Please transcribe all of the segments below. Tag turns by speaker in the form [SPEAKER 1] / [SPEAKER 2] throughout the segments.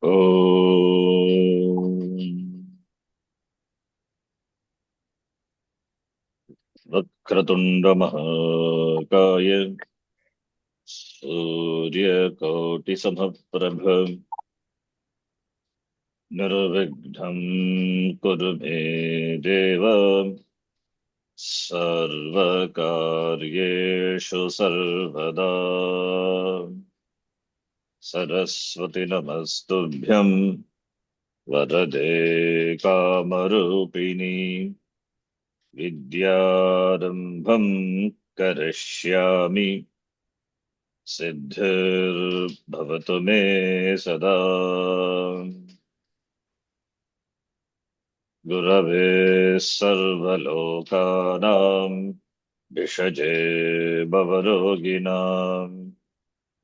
[SPEAKER 1] ॐ वक्रतुण्डमहाकाय सूर्यकोटिसमप्रभ निर्विघ्नं कुरु मे देव सर्वकार्येषु सर्वदा। सरस्वति नमस्तुभ्यं वरदे कामरूपिणी विद्यारम्भं करिष्यामि सिद्धिर्भवतु मे सदा। गुरवे सर्वलोकानां भिषजे भवरोगिणां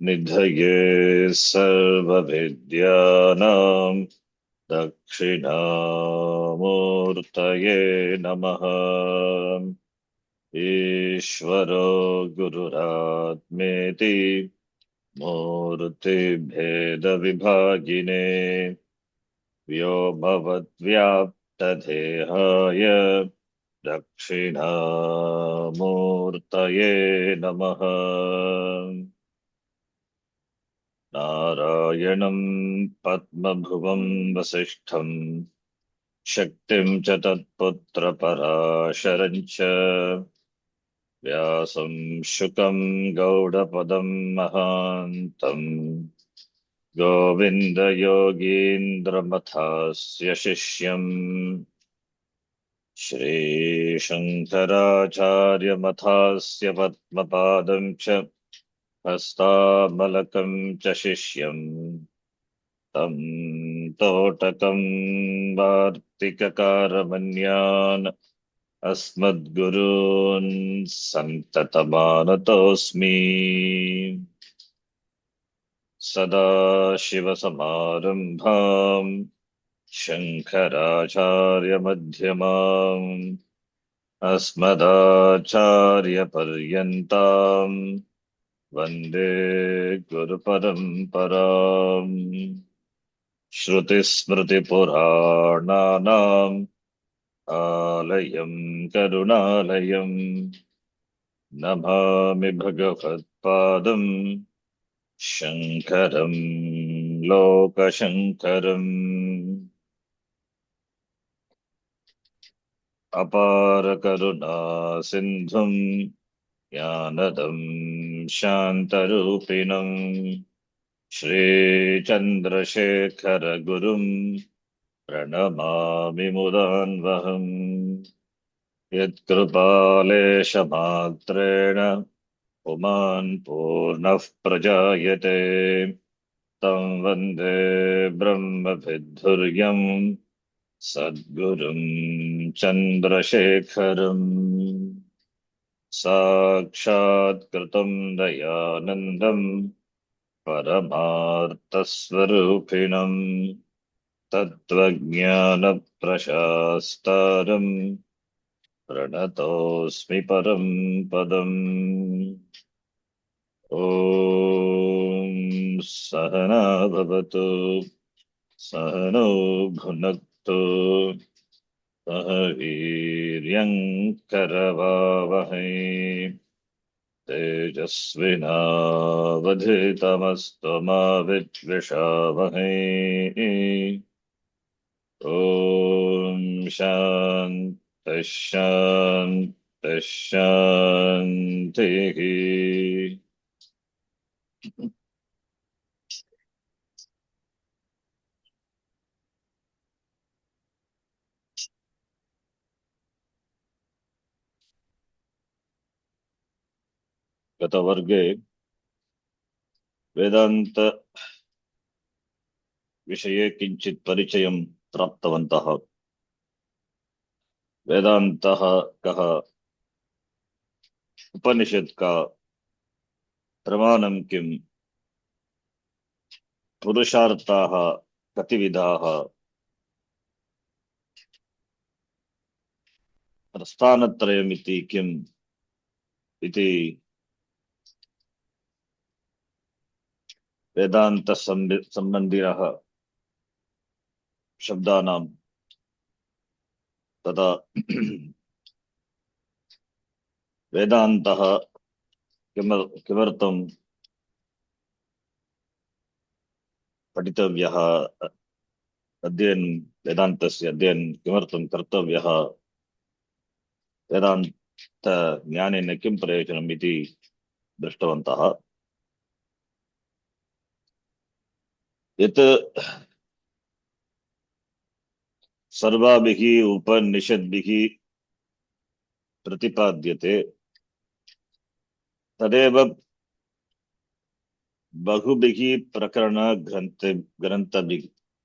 [SPEAKER 1] निधये सर्वविद्यानां दक्षिणामूर्तये नमः। ईश्वरो गुरुरात्मेति मूर्तिभेदविभागिने व्योमवद्व्याप्तदेहाय दक्षिणामूर्तये नमः। नारायणं पद्मभुवं वसिष्ठं शक्तिं च तत्पुत्रपराशरं च व्यासं शुकं गौडपदं महान्तम् गोविन्दयोगीन्द्रमथास्य शिष्यम् श्रीशङ्कराचार्यमथास्य पद्मपादं च हस्तामलकं च शिष्यम् तं तोटकं वार्तिककारमन्यान् अस्मद्गुरून् सन्ततमानतोऽस्मि। सदाशिवसमारम्भाम् शङ्कराचार्यमध्यमाम् अस्मदाचार्यपर्यन्ताम् वन्दे गुरुपरम्पराम्। श्रुतिस्मृतिपुराणानाम् आलयं करुणालयं नमामि भगवत्पादं शङ्करं लोकशङ्करम्। अपारकरुणा सिन्धुं ज्ञानदं शान्तरूपिणं श्रीचन्द्रशेखरगुरुं प्रणमामि मुदान्वहम्। यत्कृपालेशमात्रेण पुमान् पूर्णः प्रजायते तं वन्दे ब्रह्मविद्धुर्यं सद्गुरुं चन्द्रशेखरम्। साक्षात्कृतं दयानन्दं परमार्थस्वरूपिणं तत्त्वज्ञानप्रशास्तारम् प्रणतोऽस्मि परं पदम्। ॐ सहना भवतु सहनौ भुनक्तु सह वीर्यं करवावहै तेजस्विनावधितमस्तु मा विद्विषावहै। ॐ शान्तिः। गतवर्गे वेदांत विषये किंचित परिचयं प्राप्तवन्तः। वेदान्तः कः, उपनिषद का प्रमाणं किम्, पुरुषार्थाः कतिविधाः, प्रस्थानत्रयमिति किम् इति वेदान्त सम्बन्धिनः शब्दानां तथा वेदान्तः किमर्थं पठितव्यः, अध्ययन वेदान्तस्य अध्ययनं किमर्थं कर्तव्यः, वेदान्त ज्ञानेन किं प्रयोजनम् इति दृष्टवन्तः। यत् सर्वाभिः उपनिषद्भिः प्रतिपाद्यते तदेव बहुभिः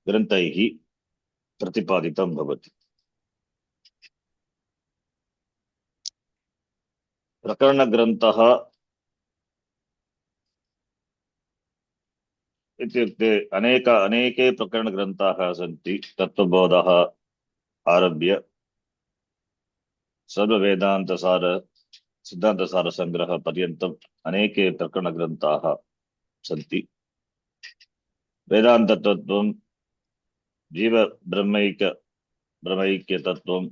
[SPEAKER 1] ग्रन्थैः प्रतिपादितं भवति। प्रकरणग्रन्थः इत्युक्ते अनेके प्रकरणग्रन्थाः सन्ति। तत्त्वबोधः आरभ्य सर्ववेदान्तसार सिद्धान्तसारसंग्रह पर्यन्तम् अनेके प्रकरणग्रन्थाः सन्ति। वेदान्ततत्त्वं, ब्रह्मैक्यतत्त्वं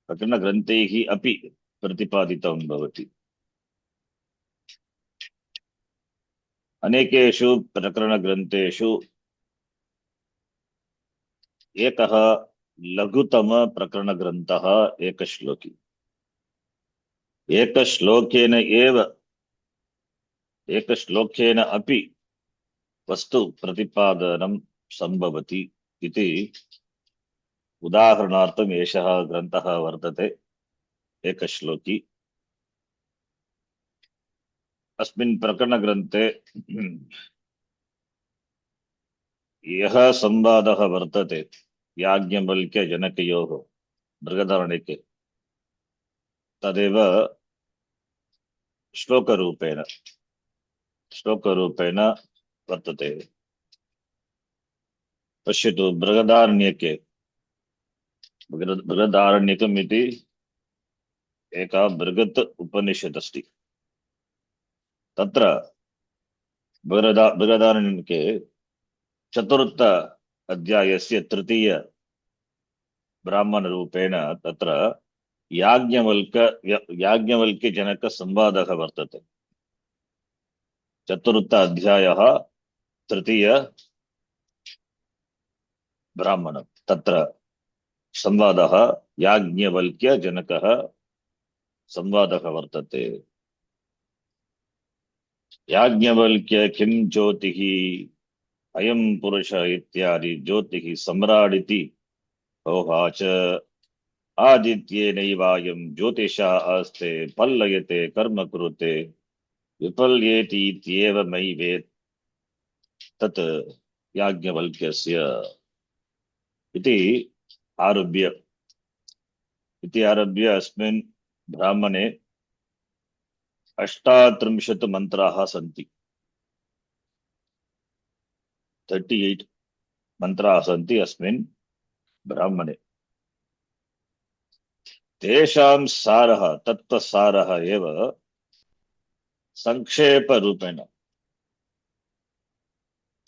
[SPEAKER 1] प्रकरणग्रन्थैः अपि प्रतिपादितं भवति। अनेकेषु प्रकरणग्रन्थेषु एकः लघुतम प्रकरणग्रन्थः एकश्लोकी। एकश्लोकेन अपि वस्तु प्रतिपादनं संभवति इति उदाहरणार्थम् एषः ग्रन्थः वर्तते, एकश्लोकी। अस्मिन् प्रकरणग्रन्थे यः संवादः वर्तते याज्ञवल्क्यजनकयोः बृहदारण्यके, तदेव श्लोकरूपेण वर्तते। पश्यतु, बृहदारण्यकम् इति एका बृहत् उपनिषत् अस्ति। तत्र बृहदारण्यके चतुर्थ अध्यायस्य तृतीय ब्राह्मणरूपेण तत्र याज्ञवल्क्यजनक संवादः वर्तते। चतुर्थ अध्यायः तृतीय ब्राह्मणं, तत्र संवादः याज्ञवल्क्यजनकः संवादः वर्तते। याज्ञवल्क्य किं ज्योतिः अयं पुरुष इत्यादि ज्योतिः सम्राडिति होवाच। आदित्येनैवायं ज्योतिषा आस्ते पल्लयते कर्म कुरुते विपल्येति इत्येव मयि वेत् तत् याज्ञवल्क्यस्य इति आरभ्य अस्मिन् ब्राह्मणे 38 मन्त्राः सन्ति। 38 मन्त्राः सन्ति अस्मिन् ब्राह्मणे। तेषां सारः, तत्त्वसारः एव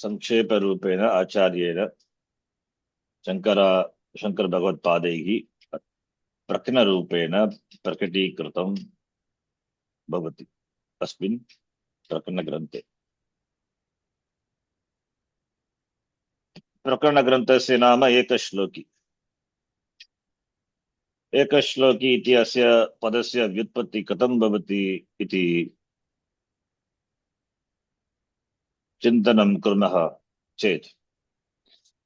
[SPEAKER 1] संक्षेपरूपेण आचार्येण शंकर भगवत्पादैः प्रकरणरूपेण प्रकटीकृतं भवति अस्मिन् प्रकरणग्रन्थे। प्रकरणग्रन्थस्य नाम एकश्लोकी। एकश्लोकी इति अस्य पदस्य व्युत्पत्ति कथं भवति इति चिन्तनं कुर्मः चेत्,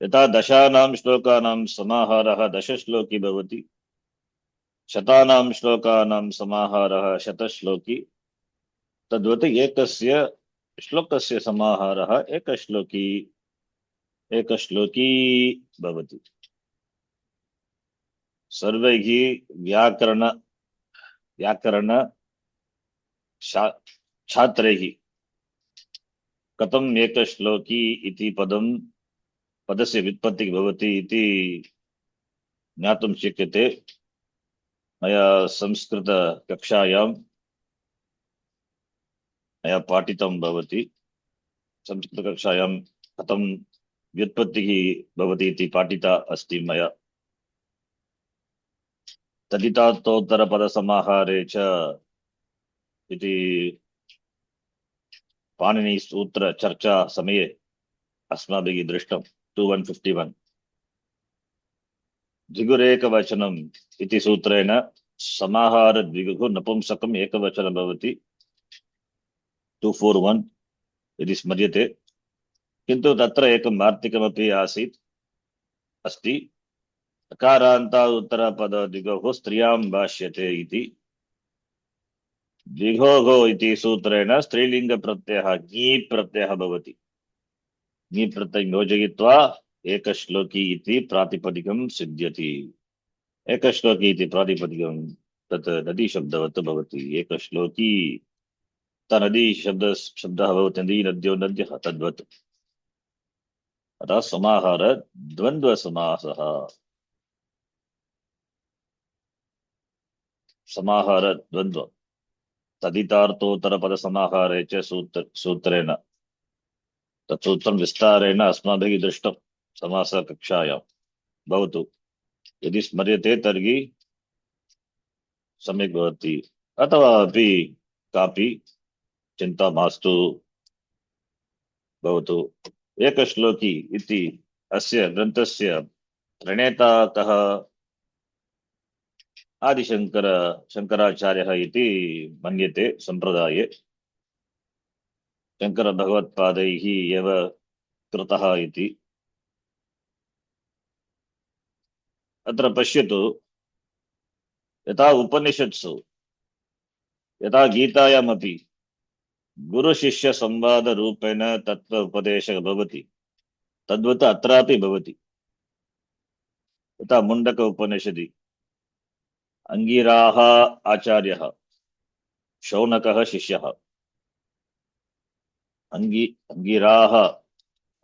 [SPEAKER 1] यथा दशानां श्लोकानां समाहारः 10 श्लोकी भवति, शतानां श्लोकानां समाहारः 100 श्लोकी, तद्वत् एकस्य श्लोकस्य समाहारः एकश्लोकी भवति। सर्वैः व्याकरण छात्रैः कथम् एकश्लोकी इति पदस्य व्युत्पत्तिः भवति इति ज्ञातुं शक्यते। मया संस्कृतकक्षायां मया पाठितं भवति। संस्कृतकक्षायां कथं व्युत्पत्तिः भवति इति पाठिता अस्ति मया। तदितार्थोत्तरपदसमाहारे च इति पाणिनिसूत्रचर्चा समये अस्माभिः दृष्टं 2151 द्विगुरेकवचनम् इति सूत्रेण समाहार द्विगुः नपुंसकम् एकवचनं भवति 241 इति स्मर्यते। किन्तु तत्र एकं वार्तिकमपि आसीत् अस्ति। अकारान्ता उत्तरपद द्विगुः स्त्रियां भाष्यते इति। द्विगोः इति सूत्रेण स्त्रीलिङ्गप्रत्ययः ङी प्रत्ययः भवति। ङी प्रत्ययं योजयित्वा एकश्लोकी इति प्रातिपदिकं सिद्ध्यति। एकश्लोकी इति प्रातिपदिकं तत् नदी शब्दवत् भवति। एकश्लोकी नदी शब्दः भवति। नदी नद्यो नद्यः तद्वत्। अतः समाहार द्वन्द्वसमासः। समाहार द्वन्द्व तदितार्थोत्तरपदसमाहारे च सूत्रेण तत्सूत्रं विस्तारेण अस्माभिः दृष्टं समासकक्षायां। भवतु यदि स्मर्यते तर्हि सम्यक् भवति। अथवा अपि कापि चिन्ता मास्तु। भवतु। एकश्लोकी इति अस्य ग्रन्थस्य प्रणेता कः? शङ्कराचार्यः इति मन्यते सम्प्रदाये। शङ्करभगवत्पादैः एव कृतः इति। अत्र पश्यतु, यथा उपनिषत्सु यथा गीतायामपि गुरुशिष्यसंवादरूपेण तत्त्व उपदेशः भवति, तद्वत् अत्रापि भवति। यथा मुण्डक उपनिषदि अंगिराः आचार्यः, शौनकः शिष्यः। अंगिराः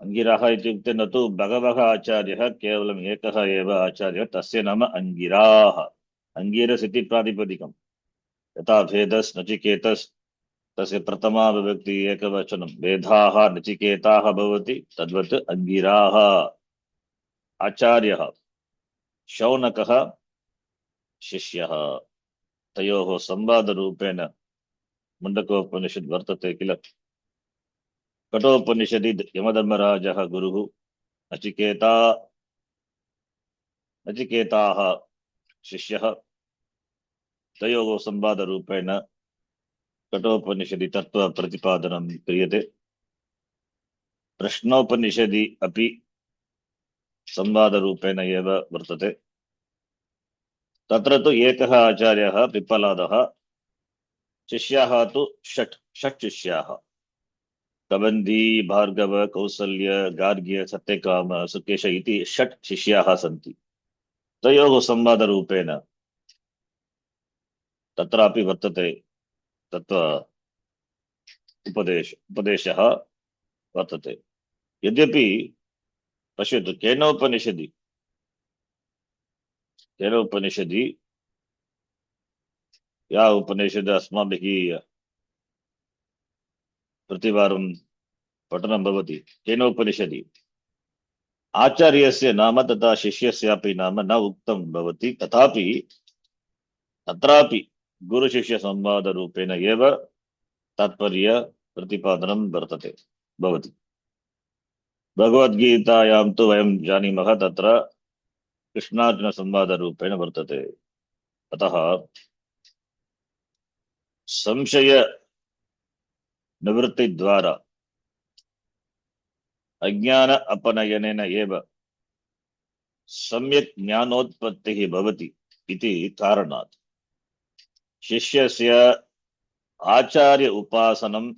[SPEAKER 1] अंगिराः इत्युक्ते न तु बहवः आचार्यः, केवलम् एकः एव आचार्यः, तस्य नाम अंगिराः। अंगिरस् इति प्रातिपदिकम्। यथा भेदस् नचिकेतस्, तस्य प्रथमा विभक्ति एकवचनं वेदाः नचिकेताः भवति, तद्वत् अंगिराः आचार्यः, शौनकः शिष्यः। तयोः संवादरूपेण मुण्डकोपनिषद् वर्तते किल। कठोपनिषदि यमधर्मराजः गुरुः, नचिकेताः शिष्यः। तयोः संवादरूपेण कठोपनिषदि तत्त्वप्रतिपादनं क्रियते। प्रश्नोपनिषदि अपि संवादरूपेण एव वर्तते। तत्र तु एकः आचार्यः पिप्पलादः, शिष्याः तु षट् शिष्याः। कबन्धी, भार्गव, कौसल्य, गार्ग्य, सत्यकाम, सुकेश इति षट् शिष्याः सन्ति। तयोः संवादरूपेण तत्रापि वर्तते तत्त्व उपदेशः वर्तते। यद्यपि पश्यतु, केनोपनिषदि या उपनिषद् अस्माभिः प्रतिवारं पठनं भवति, केनोपनिषदि आचार्यस्य नाम तथा शिष्यस्यापि नाम न उक्तं भवति। तथापि तत्रापि गुरुशिष्यसंवादरूपेण एव तात्पर्य प्रतिपादनं वर्तते भवति। भगवद्गीतायां तु वयं जानीमः, तत्र कृष्णार्जुनसंवादरूपेण वर्तते। अतः संशय निवृत्तिद्वारा अज्ञान अपनयनेन एव सम्यक् ज्ञानोत्पत्तिः भवति इति कारणात् शिष्यस्य आचार्य उपासनम्,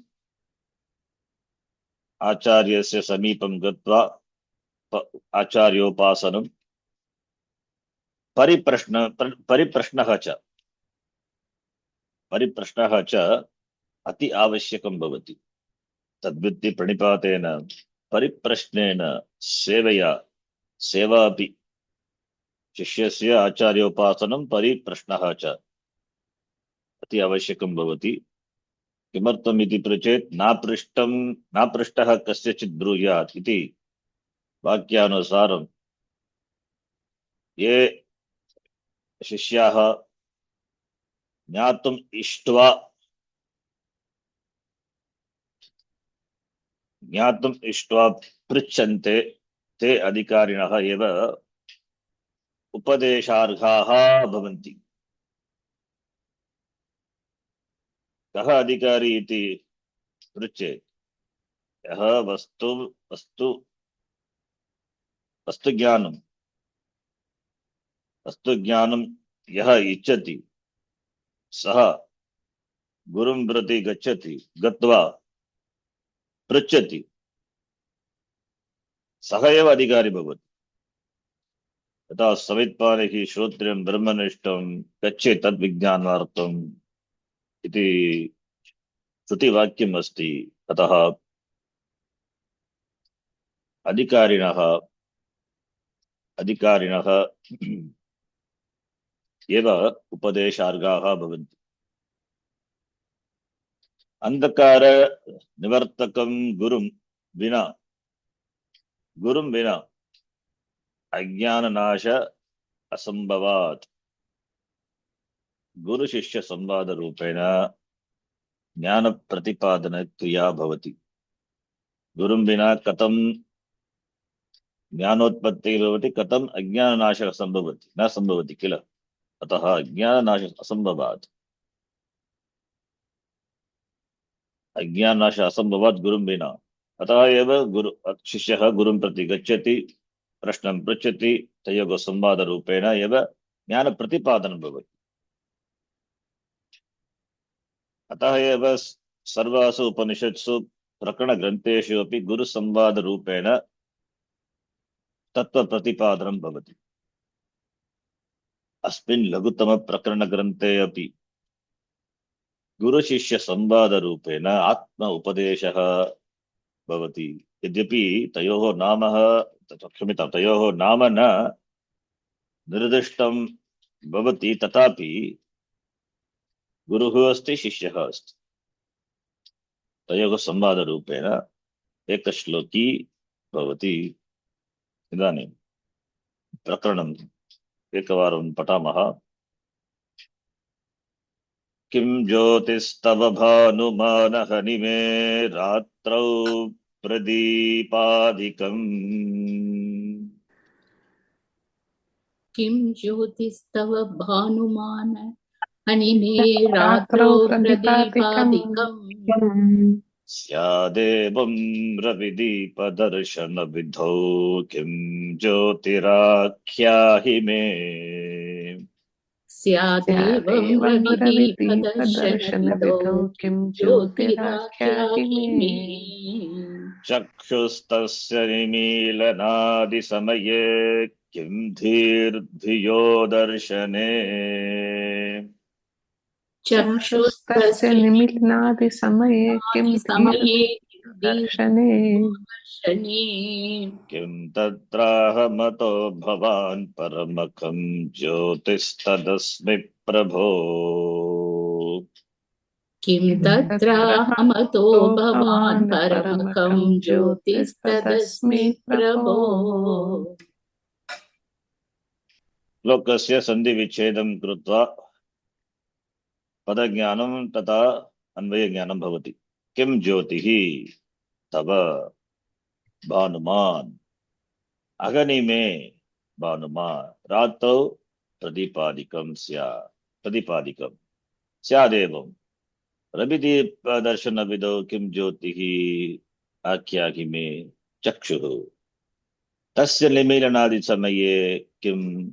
[SPEAKER 1] आचार्यस्य समीपं गत्वा आचार्योपासनं, परिप्रश्नः च अति आवश्यकं भवति। तद्वृत्ति प्रणिपातेन परिप्रश्नेन सेवा अपि शिष्यस्य आचार्योपासनं परिप्रश्नः च अति आवश्यकं भवति। किमर्थम् इति पृच्छेत् नापृष्टः कस्यचित् ब्रूयात् इति वाक्यानुसारं ये शिष्याः ज्ञातुम् इष्ट्वा पृच्छन्ते ते अधिकारिणः एव उपदेशार्हाः भवन्ति। कः अधिकारी इति पृच्छेत् यः वस्तु वस्तुज्ञानं यः इच्छति सः गुरुं प्रति गत्वा पृच्छति, सः एव अधिकारी भवति। यथा सवित्पानिः श्रोत्रियं ब्रह्मनिष्ठं गच्छेत् तद्विज्ञानार्थम् इति श्रुतिवाक्यम् अस्ति। अतः अधिकारिणः एव उपदेशार्हाः भवन्ति। अंधकार निवर्तकं गुरुं विना अज्ञाननाश असंभवात्। गुरु शिष्य संवाद रूपेण ज्ञान प्रतिपादन क्रिया भवति। गुरुं विना कथं ज्ञानोत्पत्तिः भवति, कथम् अज्ञाननाशः संभवति, न संभवति किल। अतः अज्ञाननाश असंभवात् गुरुं विना। अतः एव शिष्यः गुरुं प्रति गच्छति, प्रश्नं पृच्छति, तयोः संवादरूपेण एव ज्ञानप्रतिपादनं भवति। अतः एव सर्वासु उपनिषत्सु प्रकरणग्रन्थेषु अपि गुरुसंवादरूपेण तत्त्वप्रतिपादनं भवति। अस्मिन् लघुतमप्रकरणग्रन्थे अपि गुरुशिष्यसंवादरूपेण आत्म उपदेशः भवति। यद्यपि तयोः नाम न निर्दिष्टं भवति, तथापि गुरुः अस्ति, शिष्यः अस्ति। तयोः संवादरूपेण एकश्लोकी भवति। इदानीं प्रकरणम् एकवारं पठामः। किं ज्योतिस्तव भानुमानहनिमे रात्रौ प्रदीपादिकम्।
[SPEAKER 2] किं ज्योतिस्तव भानुमान हनिमे रात्रौ प्रदीपादिकम्।
[SPEAKER 1] स्यादेवं रविदीपदर्शनविधौ किं ज्योतिराख्याहि मे।
[SPEAKER 2] स्यादेवं रविदीपदर्शनविधौ किं ज्योतिराख्याहि मे।
[SPEAKER 1] चक्षुस्तस्य निमीलनादिसमये किं धीर्धियो दर्शने।
[SPEAKER 3] चक्षुस्तस्य निमीलनादिसमये किं दर्शने।
[SPEAKER 1] किं तत्राहमतो भवान् परमखं ज्योतिस्तदस्मि प्रभो।
[SPEAKER 2] किं तत्राहमतो भवान् परमखं ज्योतिस्तदस्मि प्रभो।
[SPEAKER 1] लोकस्य सन्धिविच्छेदं कृत्वा पदज्ञानं तथा अन्वयज्ञानं भवति। किं ज्योतिः तव भानुमान् अगनिमे भानुमान् रात्रौ प्रदीपादिकं स्यादेवं रविदीपदर्शनविधौ किं ज्योतिः आख्याहि मे। चक्षुः तस्य निमीलनादिसमये किं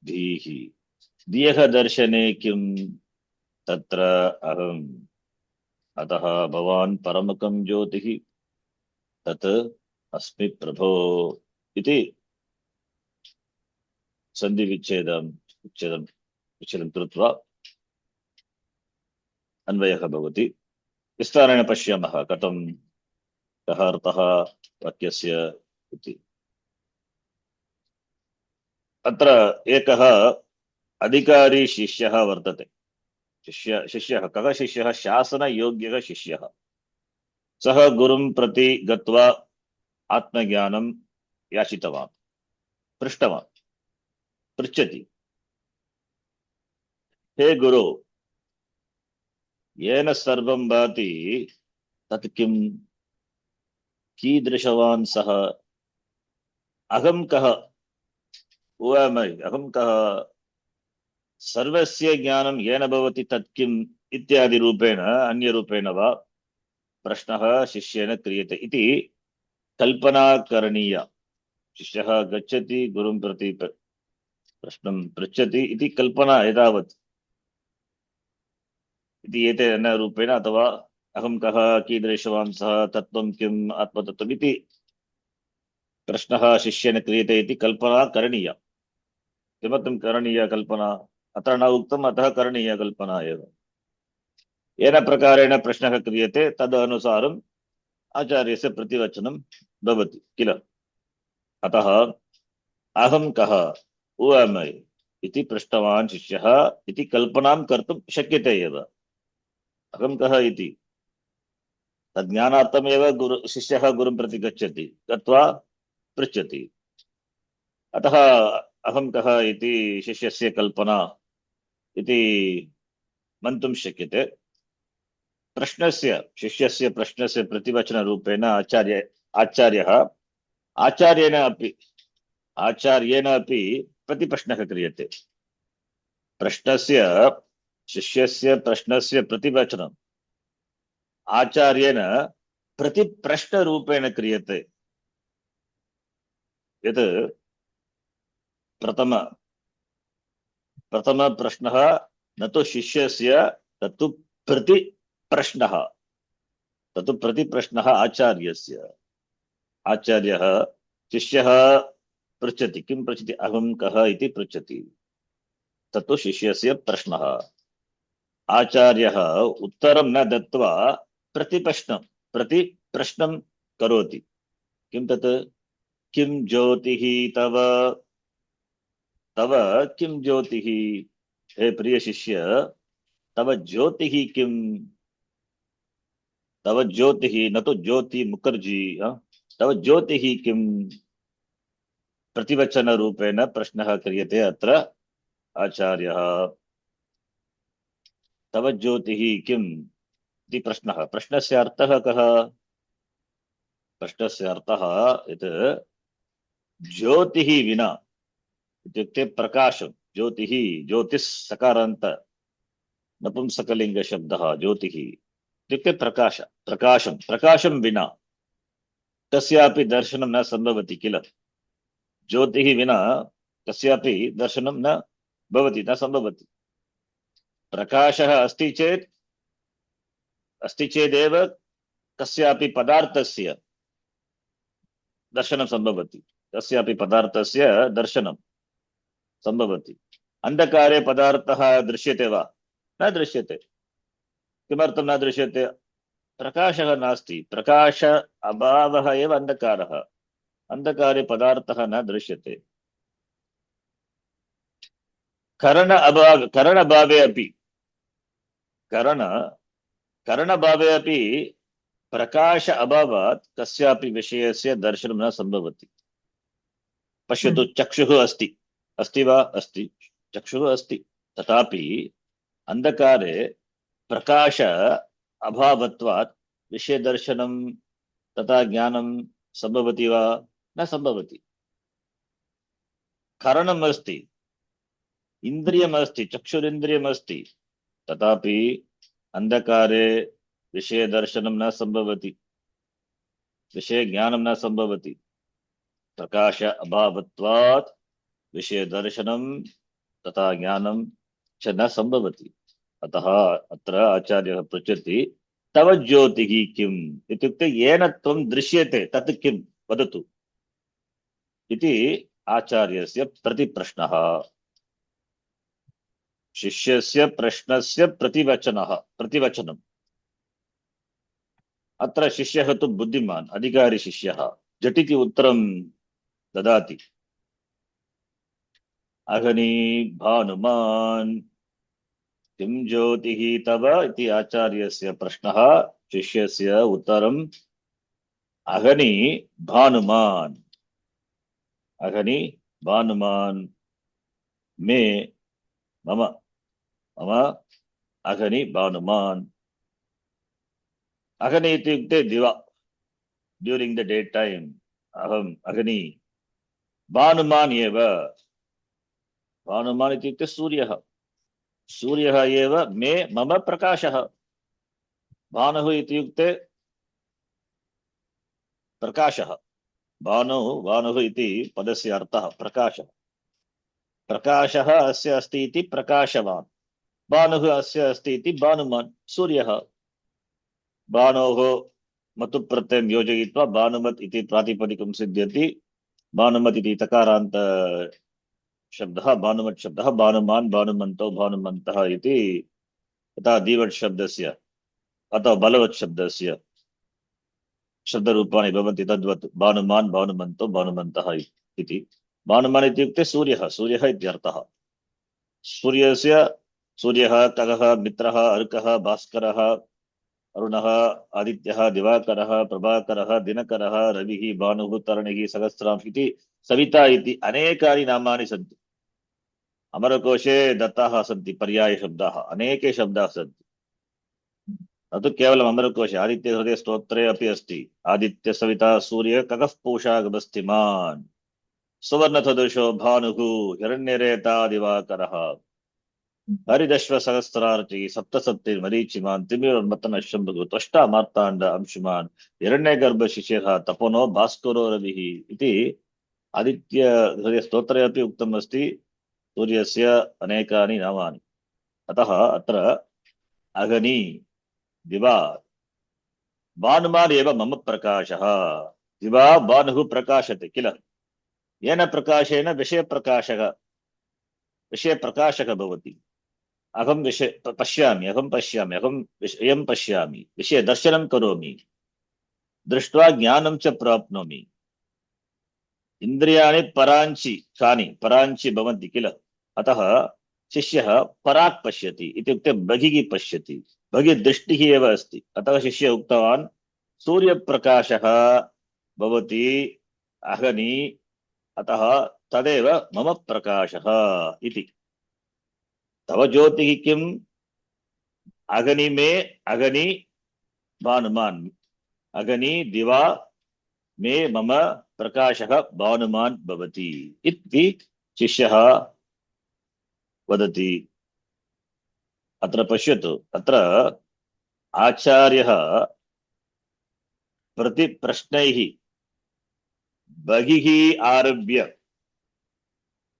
[SPEAKER 1] धियः दर्शने किं तत्र अहम्। अतः भवान् परमकं ज्योतिः तत् अस्मि प्रभो इति सन्धिविच्छेदं कृत्वा अन्वयः भवति। विस्तारेण पश्यामः कथं कः अर्थः वाक्यस्य इति। अत्र एकः अधिकारी शिष्यः वर्तते। शिष्यः कः शिष्यः शासनयोग्यः शिष्यः सः गुरुं प्रति गत्वा आत्मज्ञानं याचितवान् पृष्टवान् पृच्छति हे गुरु येन सर्वं भाति तत् किं कीदृशवान् सः अहं कः हू एम ऐ अहं कः सर्वस्य ज्ञानं येन भवति तत् किम् इत्यादि रूपेण अन्यरूपेण वा प्रश्नः शिष्येन क्रियते इति कल्पना करणीया शिष्यः गच्छति गुरुं प्रति प्रश्नं पृच्छति इति कल्पना एतावत् इति एतेन रूपेण अथवा अहं कः कीदृशवान् सः तत्त्वं किम् आत्मतत्त्वम् इति प्रश्नः शिष्येन क्रियते इति कल्पना करणीया किमर्थं करणीया कल्पना अत्र न उक्तम् अतः करणीया कल्पना एव येन प्रकारेण प्रश्नः क्रियते तदनुसारम् आचार्यस्य प्रतिवचनं भवति किल अतः अहं कः हू एम ऐ इति पृष्टवान् शिष्यः इति कल्पनां कर्तुं शक्यते एव अहं कः इति तज्ज्ञानार्थमेव शिष्यः गुरुं प्रति गच्छति गत्वा पृच्छति अतः अहं कः इति शिष्यस्य कल्पना इति मन्तुं शक्यते प्रश्नस्य शिष्यस्य प्रश्नस्य प्रतिवचनरूपेण आचार्यः आचार्येण अपि प्रतिप्रश्नः क्रियते प्रश्नस्य शिष्यस्य प्रश्नस्य प्रतिवचनम् आचार्येण प्रतिप्रश्नरूपेण क्रियते यत् प्रथम प्रश्नः न तु शिष्यस्य तत्तु प्रतिप्रश्नः आचार्यस्य आचार्यः शिष्यः पृच्छति किं पृच्छति अहं कः इति पृच्छति तत्तु शिष्यस्य प्रश्नः आचार्यः उत्तरं न दत्त्वा प्रतिप्रश्नं करोति किं तत् किं ज्योतिः तव किं ज्योतिः हे प्रिय शिष्य तव ज्योतिः किं तव ज्योतिः न तो ज्योति मुखर्जी तव ज्योतिः किं प्रतिवचन रूपेण प्रश्नः क्रियते अत्र आचार्यः तव ज्योतिः किम् इति प्रश्नः प्रश्नस्य अर्थः कः प्रश्नस्य अर्थः यत् ज्योतिः विना इत्युक्ते प्रकाशं ज्योतिः ज्योतिस् सकारान्त नपुंसकलिंग शब्दः ज्योतिः इत्युक्ते प्रकाशं विना कस्यापि दर्शनं न सम्भवति किल ज्योतिः विना कस्यापि दर्शनं न भवति न सम्भवति प्रकाशः अस्ति चेदेव कस्यापि पदार्थस्य दर्शनं सम्भवति कस्यापि पदार्थस्य दर्शनं सम्भवति अंधकारे पदार्थः दृश्यते वा न दृश्यते किमर्थं न दृश्यते प्रकाशः नास्ति प्रकाश अभावः एव अंधकारः अंधकारे पदार्थः न दृश्यते करणभावे अपि प्रकाश अभावात् कस्यापि विषयस्य दर्शनं न सम्भवति पश्यतु चक्षुः अस्ति वा अस्ति चक्षुः अस्ति तथापि अंधकारे प्रकाश अभावत्वात् विषयदर्शनं तथा ज्ञानं सम्भवति वा न सम्भवति कारणम् अस्ति इन्द्रियमस्ति चक्षुरिन्द्रियमस्ति तथापि अंधकारे विषयदर्शनं न सम्भवति विषयज्ञानं न सम्भवति प्रकाश अभावत्वात् विषयदर्शनं तथा ज्ञानं च न सम्भवति अतः अत्र आचार्यः पृच्छति तव ज्योतिः किम् इत्युक्ते येन त्वं दृश्यते तत् किं वदतु इति आचार्यस्य प्रतिप्रश्नः शिष्यस्य प्रश्नस्य प्रतिवचनम् अत्र शिष्यः तु बुद्धिमान् अधिकारी शिष्यः झटिति उत्तरं ददाति अहनी भानुमान् किं ज्योतिः तव इति आचार्यस्य प्रश्नः, शिष्यस्य उत्तरम् अगनि भानुमान्। अगनि भानुमान् मे मम मम अगनि भानुमान्। अगनि इत्युक्ते दिवा, ड्यूरिंग द डे टाइम अहम् अगनि। भानुमान् एव, भानुमान् इत्युक्ते सूर्यः, सूर्यः एव मे मम प्रकाशः। भानुः इत्युक्ते प्रकाशः। भानुः इति पदस्य अर्थः प्रकाशः। प्रकाशः अस्य अस्ति इति प्रकाशवान्, भानुः अस्य अस्ति इति भानुमान्, सूर्यः। भानोः मतु प्रत्ययं योजयित्वा भानुमत् इति प्रातिपदिकं सिद्ध्यति। भानुमत् इति तकारान्त शब्दः, भानुमत् शब्दः, भानुमान्, भानुमन्तौ, भानुमन्तः इति तथा धीवट् शब्दस्य अथवा बलवत् शब्दस्य शब्दरूपाणि भवन्ति, तद्वत् भानुमान्, भानुमन्तौ, भानुमन्तः इति। भानुमान् इत्युक्ते सूर्यः, सूर्यः इत्यर्थः। सूर्यस्य, सूर्यः खगः मित्रः अर्कः भास्करः अरुणः आदित्यः दिवाकरः प्रभाकरः दिनकरः रविः भानुः तरणिः सहस्रांश इति सविता इति अनेकानि नामानि सन्ति। अमरकोशे दत्ताः सन्ति पर्याय शब्दाः, अनेके शब्दाः सन्ति। न तु केवलम् अमरकोशे, आदित्य हृदय स्तोत्रे अपि अस्ति। आदित्य सविता सूर्य खगः पूषा गभस्तिमान् सुवर्णसदृशो भानुः हिरण्यरेता दिवाकरः हरिदश्व सहस्रार्ची सप्तसप्ति मरीचिमान् तिमिरोन्मत्तन शम्भुः त्वष्टा मार्ताण्ड अंशुमान् हिरण्यगर्भ शिशिरः तपोनो भास्करो रविः इति आदित्य हृदय स्तोत्रे अपि उक्तम् अस्ति सूर्यस्य अनेकानि नामानि। अतः अत्र अगनि दिवा भानुमान् एव मम प्रकाशः। दिवा भानुः प्रकाशते किल, येन प्रकाशेन विषयप्रकाशः भवति। अहं विषय पश्यामि, अहं पश्यामि, अहं विषयं पश्यामि, विषय दर्शनं करोमि, दृष्ट्वा ज्ञानं च प्राप्नोमि। इन्द्रियाणि पराञ्ची भवन्ति किल, अतः शिष्यः पराक् पश्यति इत्युक्ते बहिः पश्यति, बहिः दृष्टिः एव अस्ति। अतः शिष्यः उक्तवान् सूर्यप्रकाशः भवति अगनि, अतः तदेव मम प्रकाशः इति। तव ज्योतिः किम्, अगनि मे अगनि भानुमान्, अगनि दिवा मे मम प्रकाशः भानुमान् भवति इति शिष्यः वदति। अत्र पश्यतु, अत्र आचार्यः प्रतिप्रश्नैः बहिः आरभ्य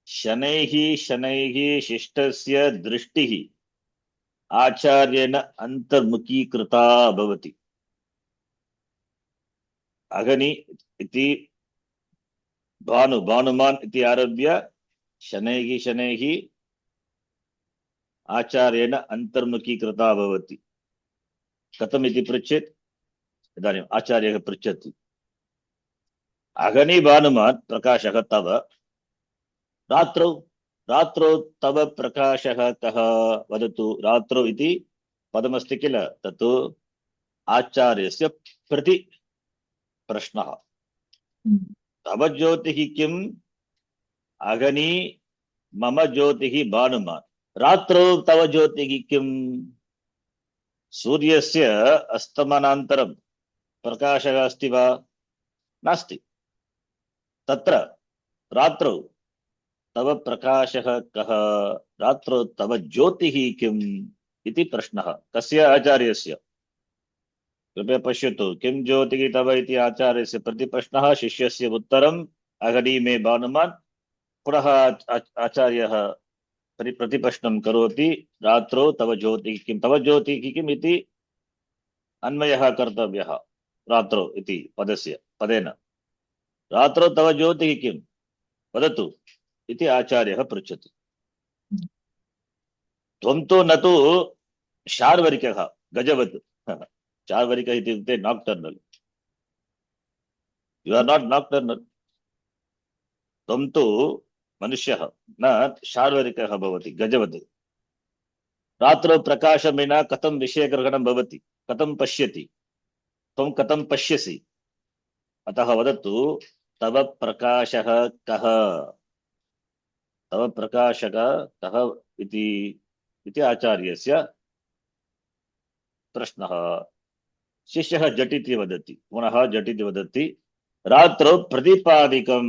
[SPEAKER 1] शनैः शिष्टस्य दृष्टिः आचार्येण अंतर्मुखीकृता भवति। अगनि इति भानुमान् इति आरभ्य शनैः आचार्येण अंतर्मुखीकृता भवति। कथम् इति पृच्छेत्, इदानीम् आचार्यः पृच्छति, अगनि भानुमान् प्रकाशः तव, रात्रौ तव प्रकाशः कः वदतु। रात्रौ इति पदमस्ति किल, तत् आचार्यस्य प्रति प्रश्नः। तव ज्योतिः किम्, अगनि मम ज्योतिः भानुमान्, रात्रौ तव ज्योतिः किम्। सूर्यस्य अस्तमनान्तरं प्रकाशः अस्ति वा, नास्ति। तत्र रात्रौ तव प्रकाशः कः, रात्रौ तव ज्योतिः किम् इति प्रश्नः। कस्य, आचार्यस्य। कृपया पश्यतु, किं ज्योतिः तव इति आचार्यस्य प्रतिप्रश्नः, शिष्यस्य उत्तरम् अगनि मे भानुमान्। पुनः आचार्यः प्रतिप्रश्नं करोति, रात्रौ तव ज्योतिः किं, तव ज्योतिः किम् इति अन्वयः कर्तव्यः। रात्रौ इति पदेन रात्रौ तव ज्योतिः किं वदतु इति आचार्यः पृच्छति। त्वं तु न तु शार्वरिकः गजवत्, शार्वरिकः इत्युक्ते नाक्टर्नल्, यु आर् नाट् नाक्टर्नल्। त्वं तु मनुष्यः न शार्वरिकः भवति, गजवत्। रात्रौ प्रकाशं विना कथं विषयग्रहणं भवति, कथं पश्यति, त्वं कथं पश्यसि, अतः वदतु तव प्रकाशः कः, तव प्रकाशः कः इति इति आचार्यस्य प्रश्नः। शिष्यः झटिति वदति, पुनः झटिति वदति, रात्रौ प्रदीपादिकं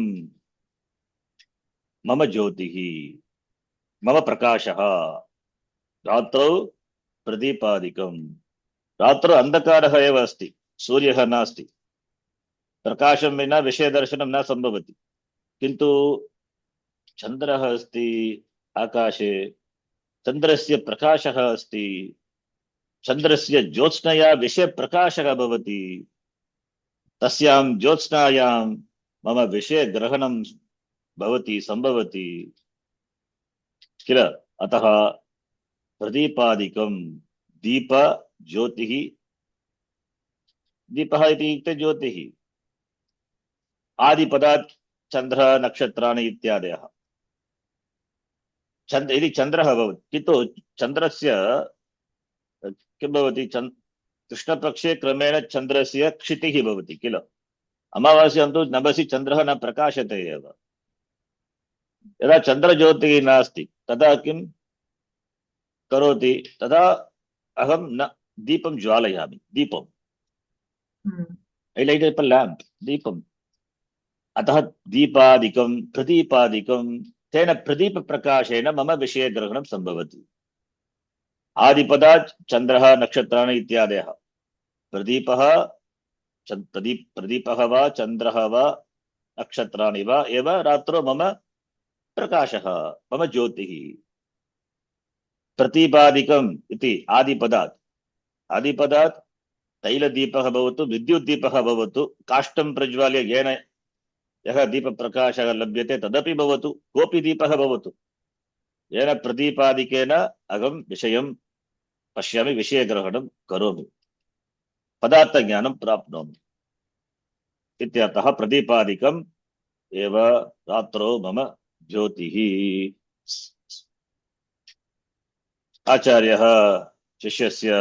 [SPEAKER 1] मम ज्योतिः, मम प्रकाशः, रात्रौ प्रदीपादिकं, रात्रौ अन्धकारः एव अस्ति, सूर्यः नास्ति, प्रकाशं विना विषयदर्शनं न सम्भवति, किन्तु चन्द्रः अस्ति आकाशे, चन्द्रस्य प्रकाशः अस्ति, चन्द्रस्य ज्योत्स्नया विषयप्रकाशः भवति, तस्यां ज्योत्स्नायां मम विषयग्रहणं भवति, सम्भवति किल, अतः प्रदीपादिकं, दीप ज्योतिः, दीपः इत्युक्ते ज्योतिः, आदिपदात् चन्द्रः नक्षत्राणि इत्यादयः, यदि चन्द्रः भवति, किन्तु चन्द्रस्य किं भवति, कृष्णपक्षे क्रमेण चन्द्रस्य क्षितिः भवति किल, अमावास्यां तु नभसि चन्द्रः न प्रकाशते एव, यदा चन्द्रज्योतिः नास्ति तदा किं करोति, तदा अहं न दीपं ज्वालयामि, दीपं लैट् लैम्प्, दीपम्, अतः दीपादिकं प्रदीपादिकं, तेन प्रदीपप्रकाशेन मम विषयग्रहणं सम्भवति, आदिपदात् चन्द्रः नक्षत्राणि इत्यादयः, प्रदीपः प्रदीपः वा चन्द्रः वा नक्षत्राणि वा एव रात्रौ मम प्रकाशः, मम ज्योतिः, प्रदीपादिकम् इति आदिपदात्, आदिपदात् तैलदीपः भवतु, विद्युद्दीपः भवतु, काष्ठं प्रज्वाल्य येन यः दीपप्रकाशः लभ्यते तदपि भवतु, कोऽपि दीपः भवतु, येन प्रदीपादिकेन अहं विषयं पश्यामि, विषयग्रहणं करोमि, पदार्थज्ञानं प्राप्नोमि इत्यतः प्रदीपादिकम् एव रात्रौ मम ज्योतिः। आचार्यः शिष्यस्य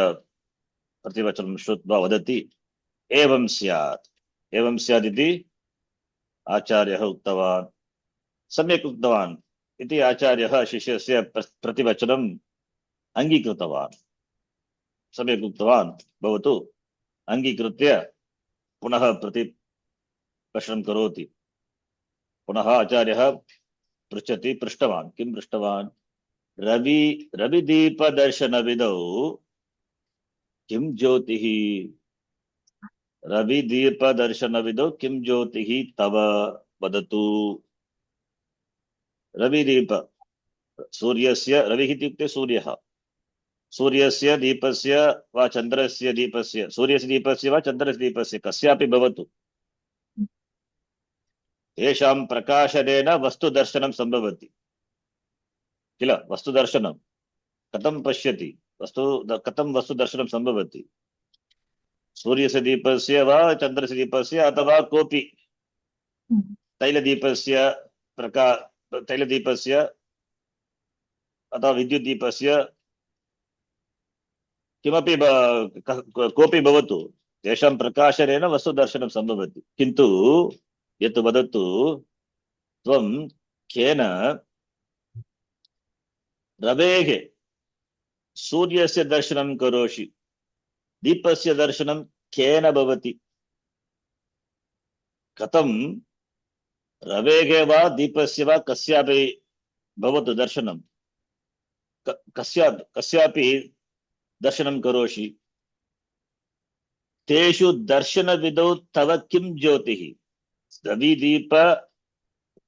[SPEAKER 1] प्रतिवचनं श्रुत्वा वदति, एवं स्यात्, एवं स्यात् इति आचार्यः उक्तवान्, सम्यक् उक्तवान् इति आचार्यः शिष्यस्य प्रतिवचनम् अङ्गीकृतवान्, सम्यक् उक्तवान् भवतु, अङ्गीकृत्य पुनः प्रतिप्रश्नं करोति, पुनः आचार्यः पृच्छति, पृष्टवान्, किं पृष्टवान्, रविदीपदर्शनविधौ किं ज्योतिः, रविदीपदर्शनविधौ किं ज्योतिः तव, वदतु, रविदीप, सूर्यस्य, रविः इत्युक्ते सूर्यः, सूर्यस्य दीपस्य वा चन्द्रस्य दीपस्य, सूर्यस्य दीपस्य वा चन्द्रस्य दीपस्य कस्यापि भवतु, येषां प्रकाशनेन वस्तुदर्शनं सम्भवति किल, वस्तुदर्शनं कथं पश्यति, कथं वस्तुदर्शनं सम्भवति, सूर्यस्य दीपस्य वा चन्द्रस्य दीपस्य अथवा कोऽपि तैलदीपस्य तैलदीपस्य अथवा विद्युद्दीपस्य, किमपि कोऽपि भवतु, तेषां प्रकाशनेन वस्तुदर्शनं सम्भवति, किन्तु यत् वदतु, त्वं केन रवेः सूर्यस्य दर्शनं करोषि, दीपस्य दर्शनं केन भवति, कथं रवेः वा दीपस्य वा कस्यापि भवतु दर्शनं, कस्यापि दर्शनं करोषि, तेषु दर्शनविधौ तव किं ज्योतिः,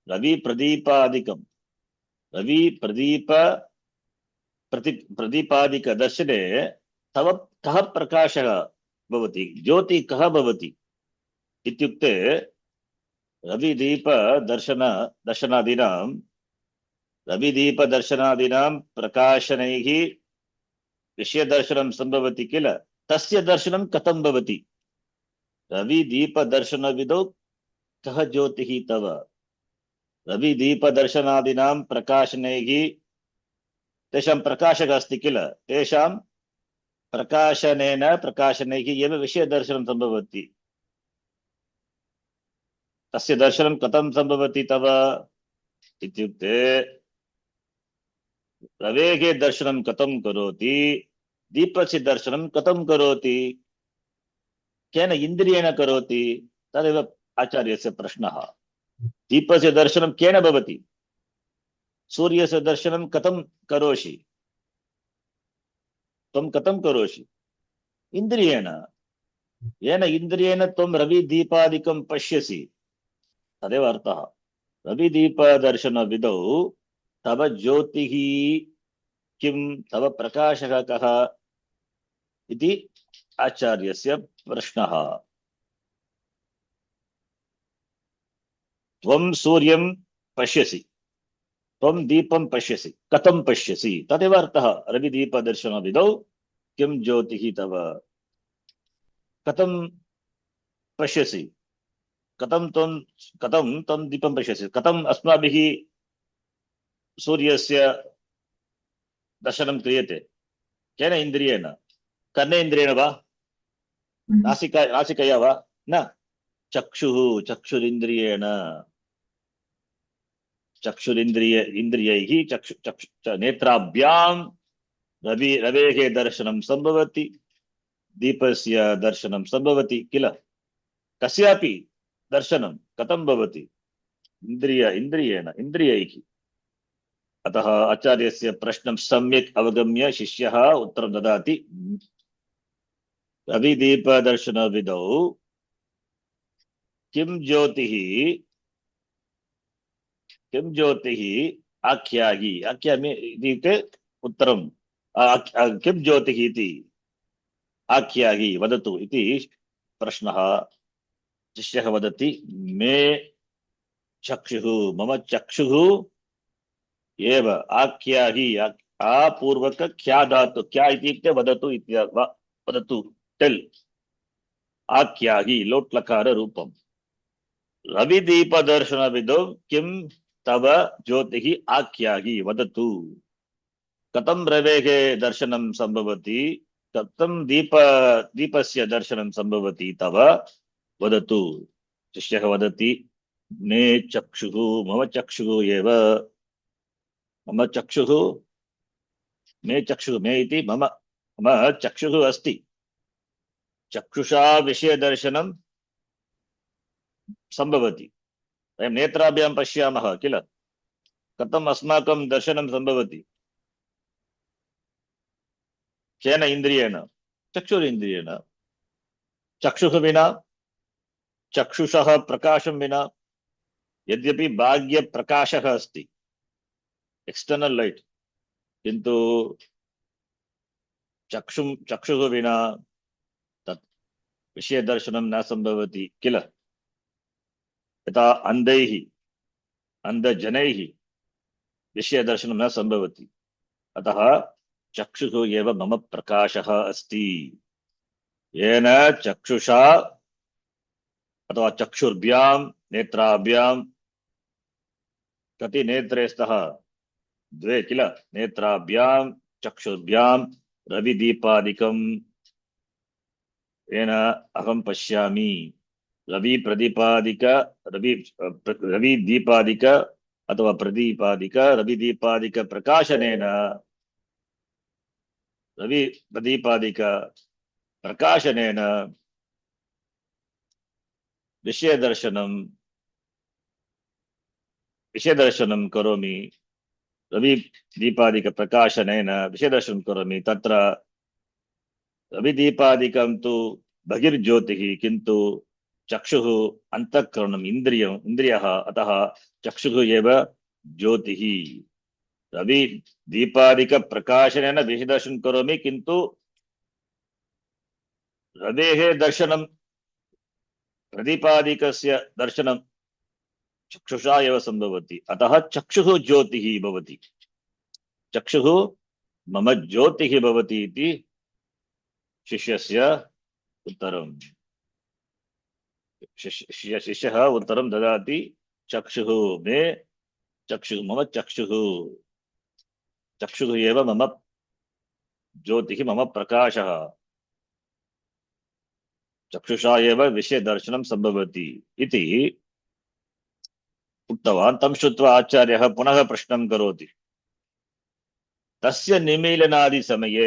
[SPEAKER 1] रविप्रदीपादिकं, प्रदीपादिक दर्शने तव कः प्रकाशः भवति, ज्योति कः भवति इत्युक्ते, रविदीपदर्शनादीनां प्रकाशनैः विषयदर्शनं सम्भवति किल, तस्य दर्शनं कथं भवति, रविदीपदर्शनविधौ कः ज्योतिः तव, रविदीपदर्शनादीनां प्रकाशनैः तेषां प्रकाशकः अस्ति किल, तेषां प्रकाशनेन प्रकाशनैः एव विषयदर्शनं सम्भवति। तस्य दर्शनं कथं सम्भवति तव इत्युक्ते रवेः दर्शनं कथं करोति, दीपस्य दर्शनं कथं करोति, केन इन्द्रियेण करोति, तदेव आचार्यस्य प्रश्नः। दीपस्य दर्शनं केन भवति, सूर्यस्य दर्शनं कथं करोषि, त्वं कथं करोषि, इन्द्रियेण। येन इन्द्रियेण त्वं रविदीपादिकं पश्यसि, तदेव अर्थः। रविदीपदर्शनविधौ तव ज्योतिः किं, तव प्रकाशः कः इति आचार्यस्य प्रश्नः। त्वं सूर्यं पश्यसि, त्वं दीपं पश्यसि, कथं पश्यसि, तदेव अर्थः। रविदीपदर्शनविधौ किं ज्योतिः तव, कथं पश्यसि, कथं त्वं दीपं पश्यसि, कथम् अस्माभिः सूर्यस्य दर्शनं क्रियते, केन इन्द्रियेण, कर्णेन्द्रियेण वा, नासिकया वा, न, चक्षुरिन्द्रियेण, इन्द्रियैः नेत्राभ्यां रवेः दर्शनं सम्भवति, दीपस्य दर्शनं सम्भवति किल। कस्यापि दर्शनं कथं भवति, इन्द्रियैः। अतः आचार्यस्य प्रश्नं सम्यक् अवगम्य शिष्यः उत्तरं ददाति। रविदीपदर्शनविधौ किं ज्योतिः आख्याहि, आख्यामि इत्युक्ते उत्तरं, किं ज्योतिः इति आख्याहि वदतु इति प्रश्नः। शिष्यः वदति, मे चक्षुः, मम चक्षुः एव आख्याहि, आपूर्वक ख्या धातु, क्या इत्युक्ते वदतु इति, वदतु टेल्, आख्याहि लोट्लकार रूपम्। रविदीपदर्शनविधौ किं तव ज्योतिः आख्याहि वदतु, कथं रवेः दर्शनं सम्भवति, कथं दीपस्य दर्शनं सम्भवति तव, वदतु। शिष्यः वदति, मे चक्षुः, मम चक्षुः एव, मम चक्षुः, मे चक्षुः, मे इति मम चक्षुः अस्ति, चक्षुषा विषयदर्शनं सम्भवति। वयं नेत्राभ्यां पश्यामः किल, कथम् अस्माकं दर्शनं सम्भवति, केन इन्द्रियेण, चक्षुरिन्द्रियेण। चक्षुः विना, चक्षुषः प्रकाशं विना, यद्यपि बाह्य प्रकाशः अस्ति, एक्सटर्नल लाइट, किन्तु चक्षुः विना तत् विषयदर्शनं न सम्भवति किल। यथा अन्धजनैः विषयदर्शनं न सम्भवति, अतः चक्षुः एव मम प्रकाशः अस्ति। येन चक्षुषा अथवा चक्षुर्भ्यां नेत्राभ्यां, कति नेत्रे स्तः, द्वे किल, नेत्राभ्यां चक्षुर्भ्यां रविदीपादिकं, येन अहं पश्यामि। रविदीपादिक अथवा प्रदीपादिक रविदीपादिक प्रकाशनेन, रविप्रदीपादिक प्रकाशनेन विषयदर्शनं करोमि। रविदीपादिक प्रकाशनेन विषयदर्शनं करोमि। तत्र रविदीपादिकं तु बहिर्ज्योतिः, किन्तु चक्षुः अंतःकरणम्, इन्द्रियः, अतः चक्षुः एव ज्योतिः। रविदीपादिक प्रकाशनेन विषयदर्शनं करोमि, किन्तु रवेः दर्शनं, प्रदीपादिकस्य दर्शनं चक्षुषा एव सम्भवति, अतः चक्षुः ज्योतिः भवति, चक्षुः मम ज्योतिः भवति इति शिष्यस्य उत्तरम्। शिष्यः उत्तरं ददाति, चक्षुः मे, चक्षुः मम चक्षुः, चक्षुः एव मम ज्योतिः मम प्रकाशः चक्षुषा एव विषयदर्शनं सम्भवति इति उक्तवान्। तं श्रुत्वा आचार्यः पुनः प्रश्नं करोति। तस्य निमीलनादिसमये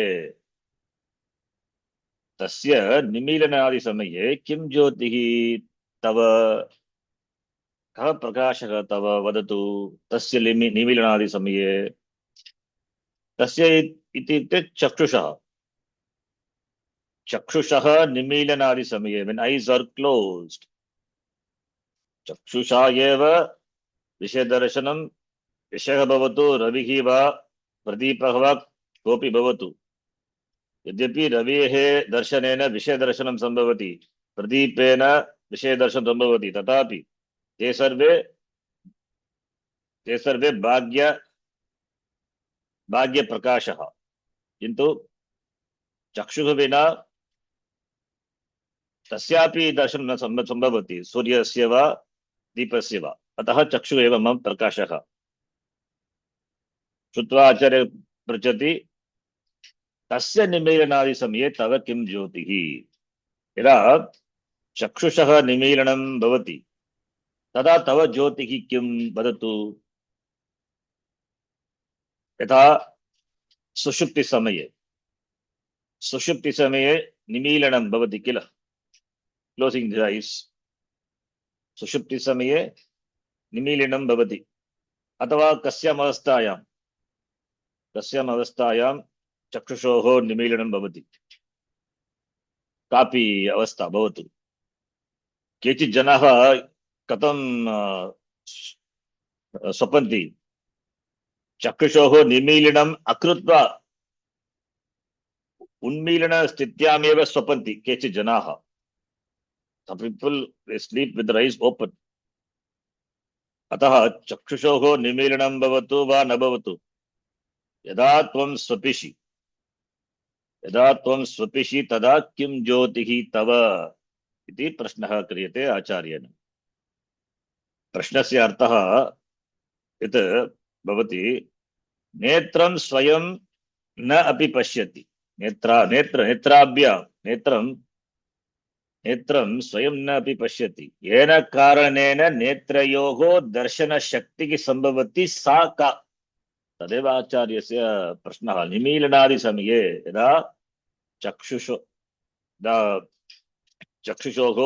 [SPEAKER 1] किं ज्योतिः तव, कः प्रकाशः तव वदतु। तस्य निमीलनादिसमये, तस्य इत्युक्ते चक्षुषः निमीलनादिसमये, when eyes are closed, चक्षुषा एव विषयदर्शनं, विषयः भवतु रविः वा प्रदीपः वा कोऽपि भवतु। यद्यपि रवेः दर्शनेन विषयदर्शनं सम्भवति, प्रदीपेन विषयदर्शनं सम्भवति, तथापि ते सर्वे भाग्यप्रकाशः। किन्तु चक्षुः विना तस्यापि दर्शनं न सम्भवति, सूर्यस्य वा दीपस्य वा। अतः चक्षुः एव मम प्रकाशः। श्रुत्वा आचार्य पृच्छति, तस्य निमीलनादिसमये तव किं ज्योतिः। यदा चक्षुषः निमीलनं भवति तदा तव ज्योतिः किं वदतु। यथा सुषुप्तिसमये निमीलनं भवति किल, क्लोसिंग द आईज, सुषुप्तिसमये निमीलनं भवति। अथवा कस्याम् अवस्थायां चक्षुषोः निमीलनं भवति, कापि अवस्था भवतु। केचित् जनाः कथं स्वपन्ति, चक्षुषोः निमीलनम् अकृत्वा उन्मीलनस्थित्यामेव स्वपन्ति केचित् जनाः। Some people they sleep with their eyes open. अतः चक्षुषोः निमीलनं भवतु वा न भवतु, यदा त्वं स्वपिषि तदा किं ज्योतिः तव इति प्रश्नः क्रियते आचार्येण। प्रश्नस्य अर्थः यत् भवति, नेत्रं स्वयं न अपि पश्यति, नेत्रं स्वयं न अपि पश्यति, येन कारणेन नेत्रयोः दर्शनशक्तिः सम्भवति, सा का। तदेव आचार्यस्य प्रश्नः। निमीलनादिसमये यदा चक्षुषोः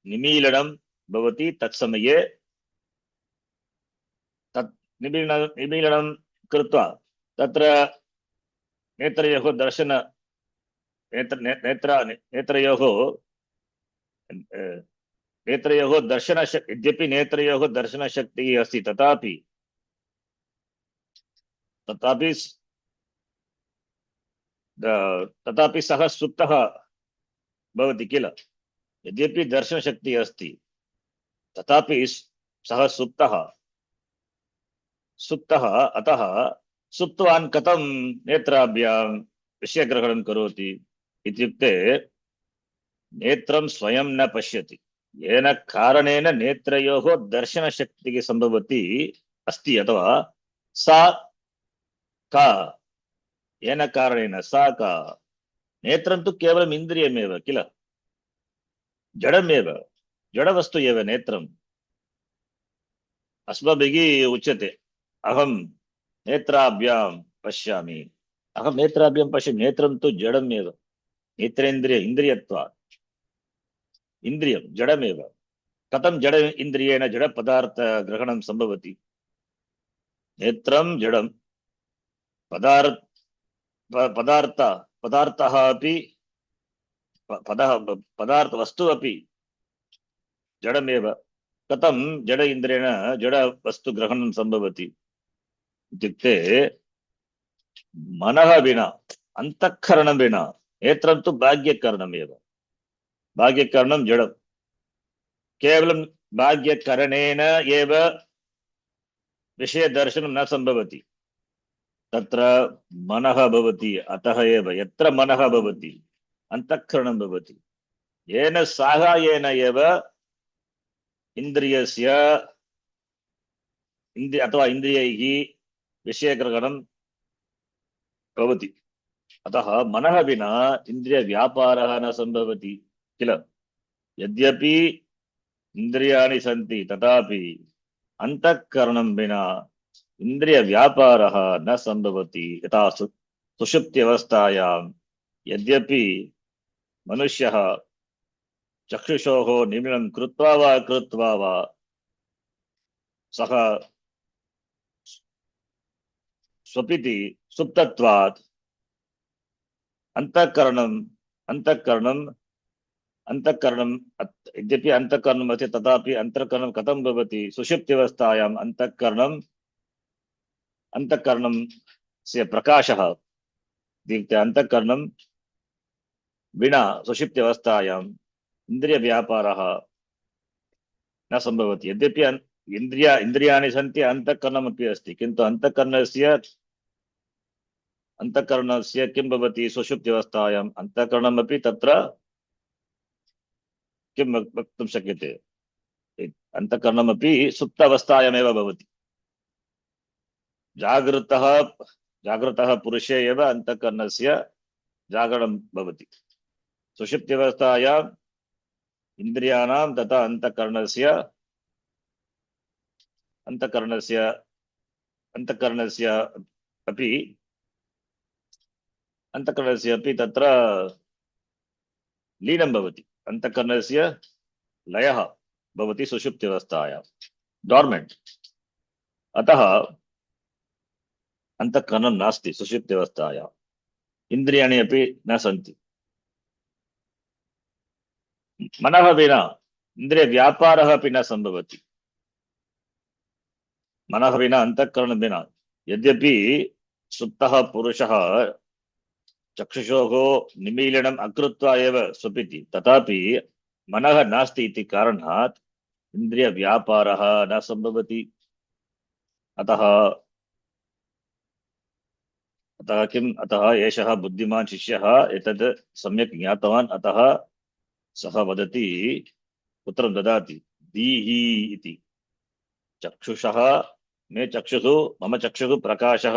[SPEAKER 1] निमीलनं भवति, तत्समये तत् निमीलनं कृत्वा तत्र नेत्रयोः दर्शनशक्ति, यद्यपि नेत्रयोः दर्शनशक्तिः अस्ति, तथापि सः सुप्तः भवति किल। यद्यपि दर्शनशक्तिः अस्ति तथापि सः सुप्तः। अतः सुप्तवान् कथं नेत्राभ्यां विषयग्रहणं करोति इत्युक्ते, नेत्रं स्वयं न पश्यति, येन कारणेन नेत्रयोः दर्शनशक्तिः सम्भवति अस्ति, अथवा सा का, येन कारणेन सा का। नेत्रं तु केवलम् इन्द्रियमेव किल, जडमेव, जडवस्तु एव नेत्रम्। अस्माभिः उच्यते, अहं नेत्राभ्यां पश्यामि, नेत्रं तु जडमेव, इन्द्रियत्वात् इन्द्रियं जडमेव। कथं जड इन्द्रियेण जड पदार्थ ग्रहणं सम्भवति। नेत्रं जडं, पदार्थः अपि पदार्थ वस्तु अपि जडमेव। कथं जड इन्द्रियेण जड वस्तु ग्रहणं सम्भवति इत्युक्ते, मनः विना, अंतःकरणं विना। नेत्रं तु बाह्यकरणमेव, बाह्यकरणं जडं, केवलं बाह्यकरणेन एव विषयदर्शनं न सम्भवति, तत्र मनः भवति। अतः एव यत्र मनः भवति अंतःकरणं भवति, येन साहाय्येन एव इन्द्रियस्य अथवा इन्द्रियैः विषयग्रहणं भवति। अतः मनः विना इन्द्रियव्यापारः न सम्भवति किल। यद्यपि इन्द्रियाणि सन्ति तथापि अंतःकरणं विना इन्द्रियव्यापारः न सम्भवति। यथा सुषुप्त्यवस्थायां यद्यपि मनुष्यः चक्षुषोः निमीलनं कृत्वा वा सः स्वपिति सुप्तत्वात् अंतःकरणम् अंतःकरणम् अंतःकरणम् यद्यपि अंतःकरणम् अस्ति तथापि अंतःकरणं कथं भवति। सुषुप्त्यवस्थायाम् अंतःकरणं से प्रकाशः इत्युक्ते अंतःकरणं विना सुषुप्त्यवस्थायाम् इन्द्रियव्यापारः न सम्भवति। यद्यपि इन्द्रियाणि सन्ति अंतःकरणमपि अस्ति किन्तु अंतःकरणस्य किं भवति सुषुप्त्यवस्थायाम् अंतःकरणमपि तत्र किं वक्तुं शक्यते अंतःकरणमपि सुप्तावस्थायामेव भवति। जागृतः पुरुषे एव अंतःकरणस्य जागरणं भवति। सुषुप्त्यवस्थायाम् इन्द्रियाणां तथा अंतःकरणस्य अपि तत्र लीनं भवति। अंतःकरणस्य लयः भवति सुषुप्त्यवस्थायां डॉर्मेंट। अतः अंतःकरणं नास्ति सुषुप्त्यवस्थायाम् इन्द्रियाणि अपि न सन्ति। मनः विना इन्द्रियव्यापारः अपि न सम्भवति। मनः विना अंतःकरणं विना यद्यपि सुप्तः पुरुषः चक्षुषोः निमीलनम् अकृत्वा एव स्वपिति तथापि मनः नास्ति इति कारणात् इन्द्रियव्यापारः न सम्भवति। अतः एषः बुद्धिमान् शिष्यः एतत् सम्यक् ज्ञातवान्। अतः सः वदति उत्तरं ददाति दीहि इति। चक्षुषः मम चक्षुः प्रकाशः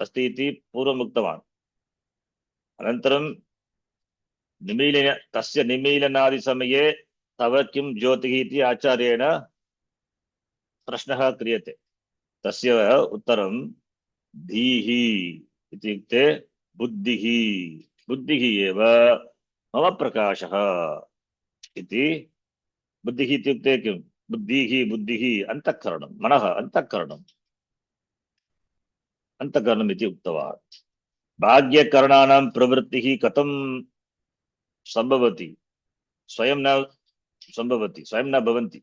[SPEAKER 1] अस्ति इति पूर्वम् उक्तवान्। अनन्तरं तस्य निमीलनादिसमये तव किं ज्योतिः इति आचार्येण प्रश्नः क्रियते। तस्य उत्तरं धीहि इत्युक्ते बुद्धिः एव मम प्रकाशः इति। बुद्धिः इत्युक्ते किं बुद्धिः अंतःकरणं मनः अंतःकरणम् इति उक्तवान्। बाह्यकरणानां प्रवृत्तिः कथं संभवति स्वयं न भवन्ति।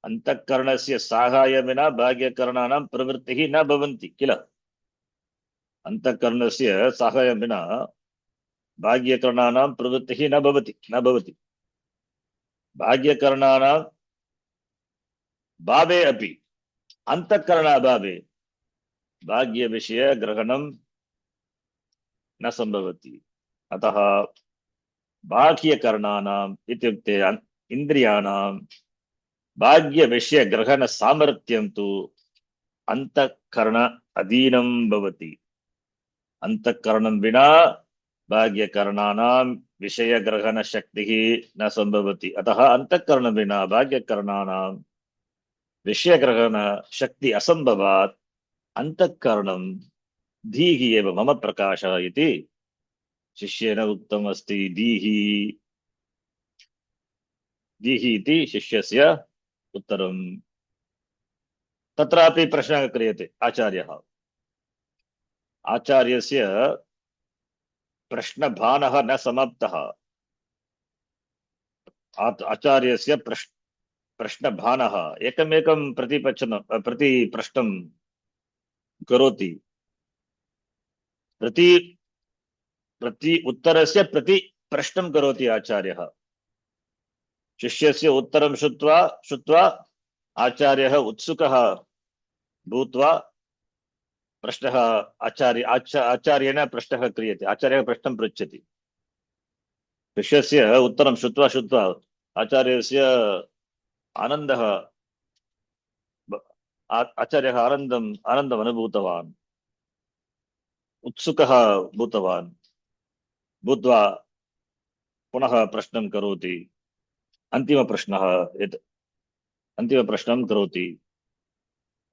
[SPEAKER 1] अंतःकरणस्य साहाय्येन विना बाह्यकरणानां प्रवृत्तिः न भवन्ति किल। अंतःकरणस्य साहाय्येन विना बाह्यकरणानां प्रवृत्तिः न भवति। बाह्यकरणानां भावे अपि अंतःकरणाभावे बाह्यविषय ग्रहणं न सम्भवति। अतः बाह्यकरणानाम् इत्युक्ते इन्द्रियाणां बाह्यविषयग्रहण सामर्थ्यं तु अंतःकरण अधीनं भवति। अंतःकरणं विना बाह्यकरणानां विषयग्रहण शक्तिः न सम्भवति। अतः अंतःकरणं विना बाह्यकरणानां विषयग्रहण शक्ति असंभवात् अंतःकरणं धीः एव मम प्रकाशः इति शिष्येन उक्तम् अस्ति। धीः इति शिष्यस्य उत्तरम्। तत्रापि प्रश्नः क्रियते आचार्यस्य प्रश्नभानः न समाप्तः। आचार्यस्य प्रश्नभानः एकमेकं प्रति प्रश्नं करोति। प्रति उत्तरस्य प्रति प्रश्नं करोति आचार्यः। शिष्यस्य उत्तरं श्रुत्वा आचार्यः उत्सुकः भूत्वा प्रश्नः आचार्येण प्रश्नः क्रियते। आचार्यः प्रश्नं पृच्छति। शिष्यस्य उत्तरं श्रुत्वा आचार्यस्य आनन्दः आचार्यः आनन्दम् अनुभूतवान्। उत्सुकः भूतवान् भूत्वा पुनः प्रश्नं करोति। अन्तिमप्रश्नः यत् अन्तिमप्रश्नं करोति,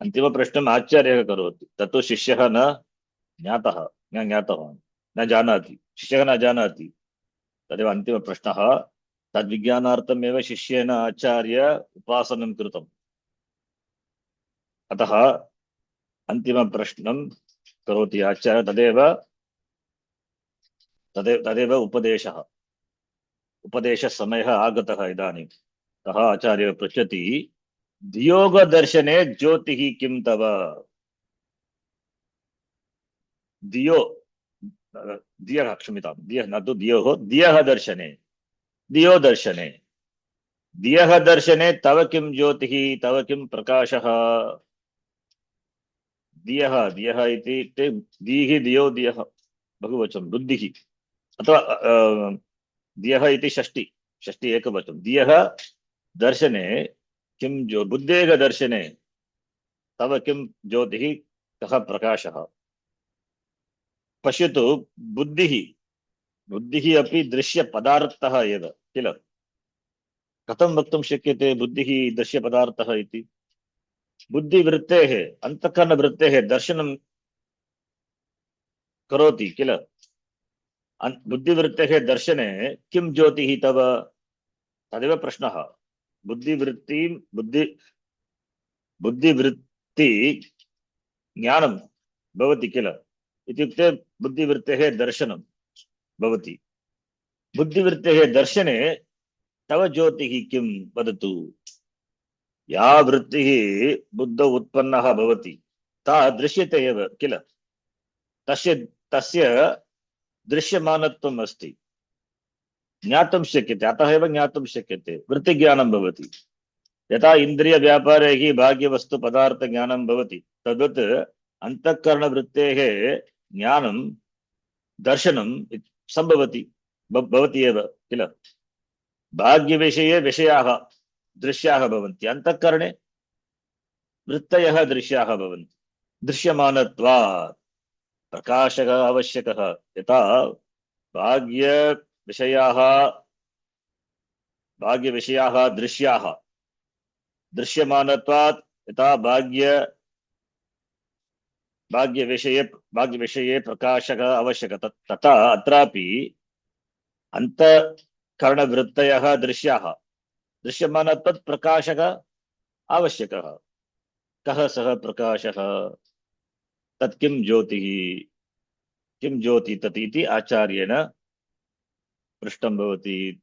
[SPEAKER 1] अन्तिमप्रश्नम् आचार्यः करोति, तत्तु शिष्यः न ज्ञातः, न ज्ञातवान्, न जानाति, शिष्यः न जानाति। तदेव अन्तिमप्रश्नः। तद्विज्ञानार्थमेव शिष्येन आचार्य उपासनं कृतम्। अतः अन्तिमप्रश्नं करोति आचार्य, तदेव तदेव तदेव उपदेशः। उपदेशसमयः आगतः इदानीं। अतः आचार्यः पृच्छति, धियोगदर्शने ज्योतिः किं तव? धियो धियः, क्षम्यतां, धियः न तु धियोः, धियः दर्शने, धियो दर्शने, धियः दर्शने तव किं ज्योतिः, तव किं प्रकाशः? धियः, धियः इति धीः, धियो, धियः बहुवचनं, बुद्धिः अथवा धियः इति षष्टि, षष्टि एकवचनं। धियः दर्शने किं जो बुद्धेः दर्शने तव किं ज्योतिः, कः प्रकाशः? पश्यतु, बुद्धिः, बुद्धिः अपि दृश्यपदार्थः एव किल? कथं वक्तुं शक्यते बुद्धिः दृश्यपदार्थः इति? बुद्धिवृत्तेः, अन्तःकरणवृत्तेः दर्शनं करोति किल? बुद्धिवृत्तेः दर्शने किं ज्योतिः तव? तदेव प्रश्नः। बुद्धिवृत्तिं बुद्धिवृत्ति ज्ञानं भवति किल? इत्युक्ते बुद्धिवृत्तेः दर्शनं भवति। बुद्धिवृत्तेः दर्शने तव ज्योतिः किं वदतु? या वृत्तिः बुद्धौ उत्पन्नः भवति ता दृश्यते एव किल? तस्य तस्य दृश्यमानत्वम् अस्ति, ज्ञातुं शक्यते, अतः एव ज्ञातुं शक्यते, वृत्तिज्ञानं भवति। यथा इन्द्रियव्यापारैः भाग्यवस्तु पदार्थज्ञानं भवति, तद्वत् अन्तःकरणवृत्तेः ज्ञानं दर्शनं सम्भवति, भवति एव किल? भाग्यविषये विषयाः दृश्याः भवन्ति, अन्तःकरणे वृत्तयः दृश्याः भवन्ति। दृश्यमानत्वात् प्रकाशः आवश्यकः। यथा भाग्यविषयाः दृश्याः, दृश्यमानत्वात् यथा भाग्यविषये प्रकाशः आवश्यकः, तथा अत्रापि अन्तःकरणवृत्तयः दृश्याः, दृश्यमानत्वात् प्रकाशः आवश्यकः। कः सः प्रकाशः? तत् किं ज्योतिः, किं ज्योति तत् इति आचार्येण पृष्टं भवति।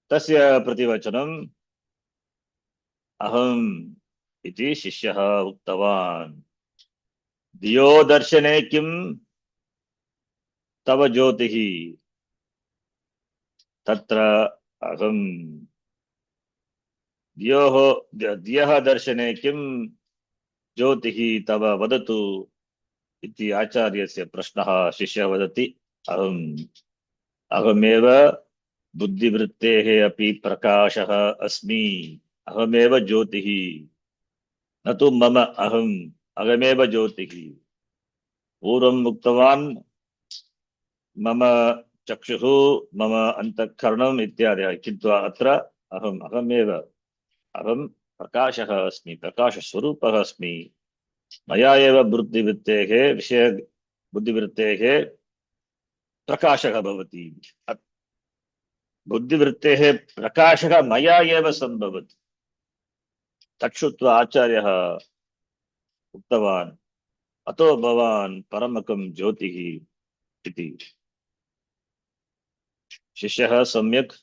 [SPEAKER 1] तस्य प्रतिवचनम् अहम् इति शिष्यः उक्तवान्। धियो दर्शने किं तव ज्योतिः, तत्र अहम्। धियः दर्शने किं ज्योतिः तव वदतु इति आचार्यस्य प्रश्नः। शिष्यः वदति, अहमेव बुद्धिवृत्तेः अपि प्रकाशः अस्मि, अहमेव ज्योतिः, न तु मम अहमेव ज्योतिः। पूर्वम् उक्तवान् मम चक्षुः, मम अन्तःकरणम् इत्यादयः, किन्तु अत्र अहं प्रकाशः अस्मि, प्रकाशस्वरूपः अस्मि। मया एव बुद्धिवृत्तेः प्रकाशः भवति। बुद्धिवृत्तेः प्रकाशः मया एव सम्भवति। तच्छ्रुत्वा आचार्यः उक्तवान्, अतो भवान् परमकं ज्योतिः इति। शिष्यः सम्यक्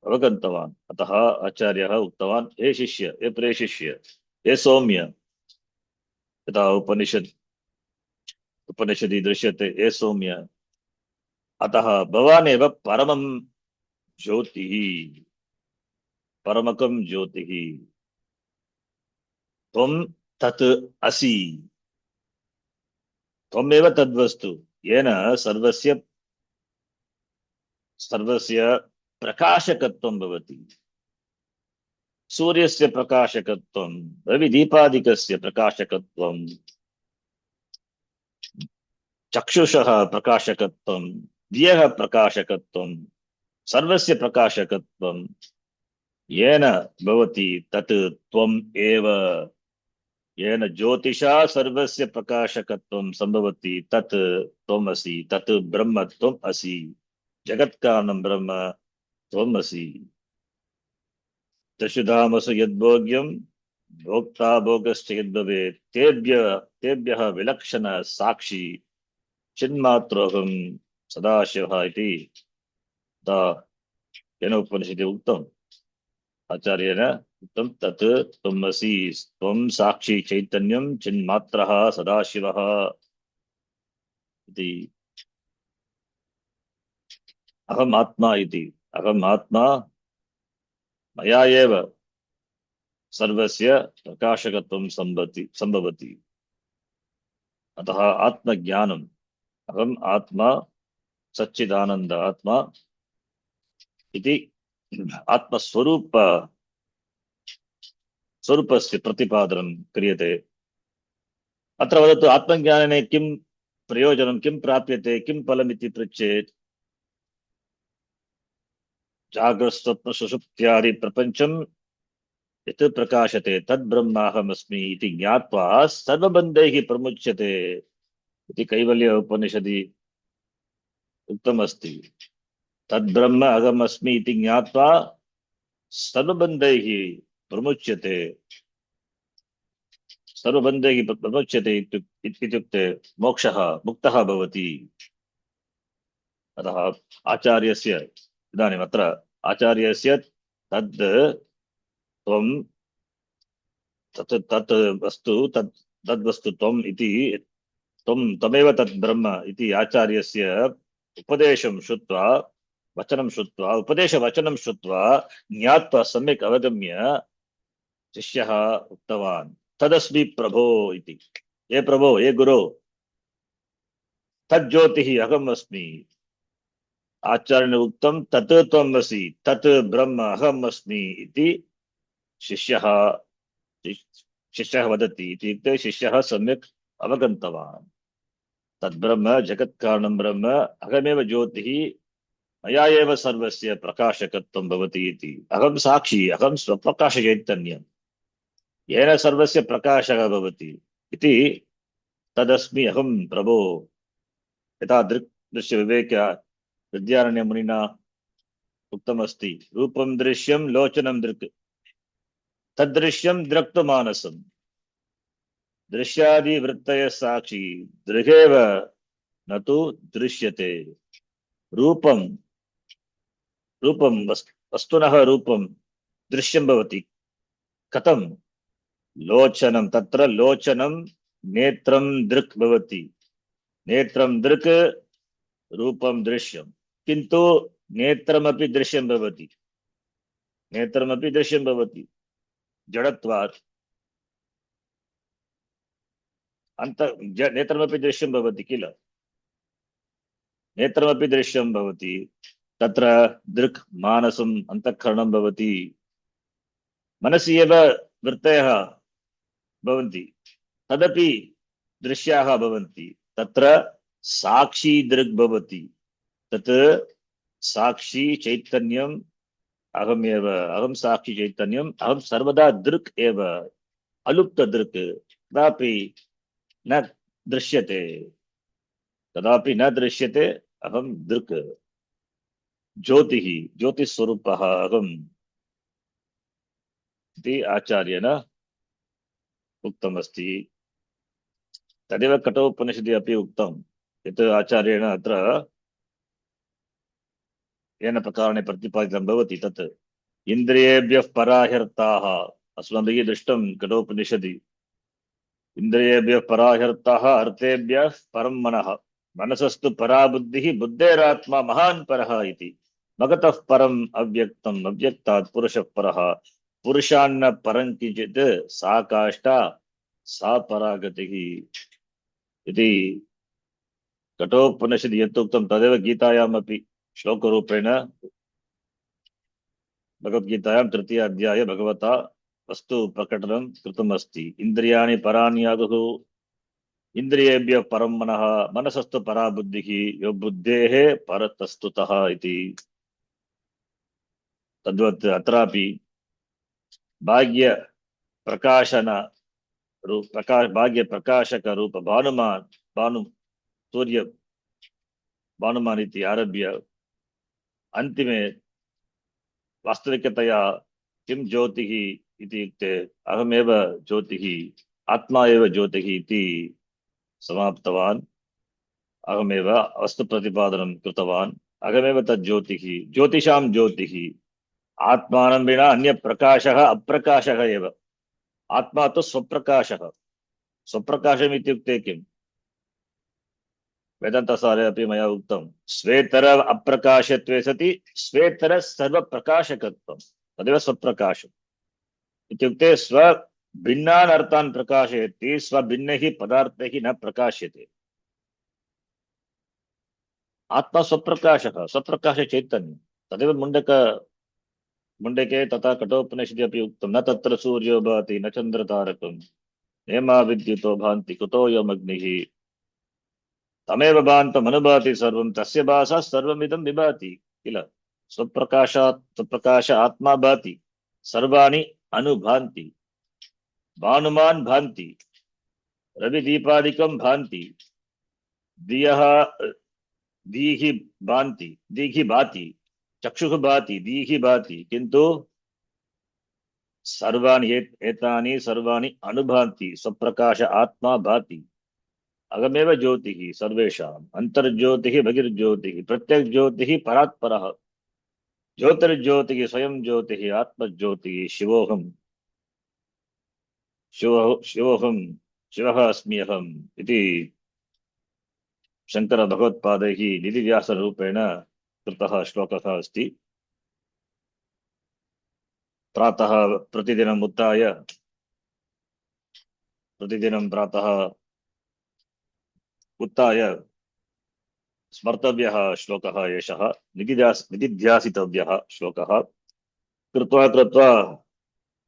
[SPEAKER 1] अवगतवान्। अतः आचार्यः उक्तवान्, हे शिष्य, हे प्रियशिष्य, हे सौम्य, यथा उपनिषदि दृश्यते, हे सौम्य, अतः भवान् एव परमं ज्योतिः, परमकं ज्योतिः, त्वं तत् असि, त्वमेव तद्वस्तु येन सर्वस्य प्रकाशकत्वं भवति। सूर्यस्य प्रकाशकत्वं, रविदीपादिकस्य प्रकाशकत्वं, चक्षुषः प्रकाशकत्वं, दियः प्रकाशकत्वं, सर्वस्य प्रकाशकत्वं येन भवति तत् त्वम् एव। येन ज्योतिषा सर्वस्य प्रकाशकत्वं संभवति तत् त्वमसि, तत् ब्रह्म त्वम् असि, जगत्कारणं ब्रह्म त्वम् असि। दशधामसु यद्भोग्यं भोक्ता भोगश्च यद्भवेत् तेभ्यः विलक्षण साक्षी चिन्मात्रोऽहं सदाशिवः इति येन उपनिषदि उक्तम्, आचार्येण उक्तं तत् त्वमसि, त्वं साक्षी चैतन्यं चिन्मात्रः सदाशिवः इति। अहम् आत्मा इति, अहम् आत्मा, मया एव सर्वस्य प्रकाशकत्वं संभवति। अतः आत्मज्ञानम्, अहम् आत्मा सच्चिदानंद आत्मा इति स्वरूपस्य प्रतिपादनं क्रियते। अत्र वदतु आत्मज्ञानेन किं प्रयोजनं, किं प्राप्यते, किं फलमिति पृच्छेत्। जागृत्स्वप्न सुषुप्त्यादि प्रपञ्चं यत् प्रकाशते तद् ब्रह्माहमस्मि इति ज्ञात्वा सर्वबन्धैः प्रमुच्यते इति कैवल्य उपनिषदि उक्तमस्ति। तद् ब्रह्म अहमस्मि इति ज्ञात्वा सर्वबन्धैः प्रमुच्यते, सर्वबन्धैः प्रमुच्यते इत्युक्ते मोक्षः, मुक्तः भवति। अतः आचार्यस्य, इदानीम् अत्र आचार्यस्य तद् त्वं, तत् वस्तु, तद्वस्तु त्वम् इति, त्वमेव तत् ब्रह्म इति आचार्यस्य उपदेशं श्रुत्वा, वचनं श्रुत्वा, उपदेशवचनं श्रुत्वा ज्ञात्वा सम्यक् अवगम्य शिष्यः उक्तवान् तदस्मि प्रभो इति। ये प्रभो, ये गुरो, तज्ज्योतिः अहम् अस्मि। आचार्येण उक्तं तत् त्वम् असि, तत् ब्रह्म अहम् अस्मि इति शिष्यः वदति इत्युक्ते शिष्यः सम्यक् अवगन्तवान्। तद्ब्रह्म जगत्कारणं ब्रह्म, अहमेव ज्योतिः, मया एव सर्वस्य प्रकाशकत्वं भवति इति। अहं साक्षी, अहं स्वप्रकाशचैतन्यं, येन सर्वस्य प्रकाशः भवति इति तदस्मि अहं प्रभो। यथा दृश्य विवेक विद्यारण्य मुनिना उक्तमस्ति, रूपं दृश्यं लोचनं दृक्, तदृश्यं द्रक्तुमानसम्, दृश्यादि वृत्तय साक्षी दृगेव न तु दृश्यते। रूपं वस्तुनः रूपं दृश्यं भवति, कथं? लोचनं, तत्र लोचनं नेत्रं दृक् भवति, नेत्रं दृक् रूपं दृश्यं, किन्तु नेत्रमपि दृश्यं भवति, नेत्रमपि दृश्यं भवति जडत्वात्। नेत्रमपि दृश्यं भवति किल, नेत्रमपि दृश्यं भवति, तत्र दृक् मानसम् अन्तःकरणं भवति, मनसि एव वृत्तयः भवन्ति, तदपि दृश्याः भवन्ति, तत्र साक्षी दृक् भवति, तत् साक्षी चैतन्यम् अहमेव, अहं साक्षी चैतन्यम्, अहं सर्वदा दृक् एव, अलुप्त दृक्, कदापि न दृश्यते, कदापि न दृश्यते, अहं दृक्, ज्योतिः, ज्योतिस्वरूपः अहम् इति आचार्येण उक्तमस्ति। तदेव कठोपनिषदि अपि उक्तं, यत् आचार्येण अत्र येन प्रकारेण प्रतिपादितं भवति तत् इन्द्रियेभ्यः पराह्यर्ताः, अस्माभिः दृष्टं कठोपनिषदि, इन्द्रियेभ्यः पराह्यर्ताः अर्थेभ्यः परं मनः, मनसस्तु परा बुद्धिः, बुद्धेरात्मा महान् परः इति। भगतः परम् अव्यक्तम्, अव्यक्तात् पुरुषः परः, पुरुषान्न परं किञ्चित् सा काष्ठा सा परागतिः इति कठोपनिषदि यत् उक्तं तदेव गीतायामपि श्लोकरूपेण भगवद्गीतायां 3. अध्याये भगवता वस्तु प्रकटनं कृतमस्ति। इन्द्रियाणि पराण्यागुः, इंद्रियेभ्यः परं मनः मनसस्तु परा बुद्धिः यो बुद्धेः परतस्तुतः इति तद्वत् अत्रापि भाग्य प्रकाशन रूप प्रकाश भाग्य प्रकाशक रूप भानुमान भानु सूर्य भानुमान इति आरभ्य अंतिमे वास्तविकतया किं ज्योतिः इति उक्ते अहमेव ज्योतिः आत्मा एव ज्योतिः इति समाप्तवान्। अहमेव वस्तु प्रतिपादनं कृतवान्। अहमेव तज्ज्योतिः ज्योतिषां ज्योतिः आत्मानं विना अन्य प्रकाशः अप्रकाशः एव। आत्मा तो स्वप्रकाशः। स्वप्रकाशम् इत्युक्ते किम्? वेदान्तसारे अपि मया उक्तं स्वेतर अप्रकाशत्वे सति स्वेतर सर्वप्रकाशकत्वं तदेव स्वप्रकाशम् इत्युक्ते स्व भिन्नान् अर्थान् प्रकाशयति स्वभिन्नैः पदार्थैः न प्रकाश्यते। आत्मा स्वप्रकाशः स्वप्रकाश चैतन्य तदेव मुण्डके तथा कठोपनिषदि अपि उक्तं न तत्र सूर्यो भाति न चन्द्रतारकं नेमा विद्युतो भान्ति कुतोऽयमग्निः तमेव भान्तमनुभाति सर्वं तस्य भासा सर्वमिदं विभाति किल। स्वप्रकाश आत्मा भाति सर्वाणि अनुभान्ति भानुमान् भान्ति रविदीपादिकं भान्ति दियः दीहि भान्ति दीहि भाति चक्षुः भाति दीहि भाति किन्तु सर्वाणि एतानि सर्वाणि अनुभान्ति स्वप्रकाश आत्मा भाति। अगमेव ज्योतिः सर्वेषाम् अंतर्ज्योतिः बहिर्ज्योतिः प्रत्यक् ज्योतिः परात् परः ज्योतिर्ज्योतिः स्वयं ज्योतिः आत्मज्योतिः शिवोऽहम् शिवोऽहम् शिवः अस्मि अहम् इति शंकर भगवत्पादैः निधिव्यासरूपेण कृतः श्लोकः अस्ति। प्रातः प्रतिदिनम् उत्थाय प्रतिदिनं प्रातः उत्थाय स्मर्तव्यः श्लोकः एषः निधिध्यासितव्यः श्लोकः कृत्वा कृत्वा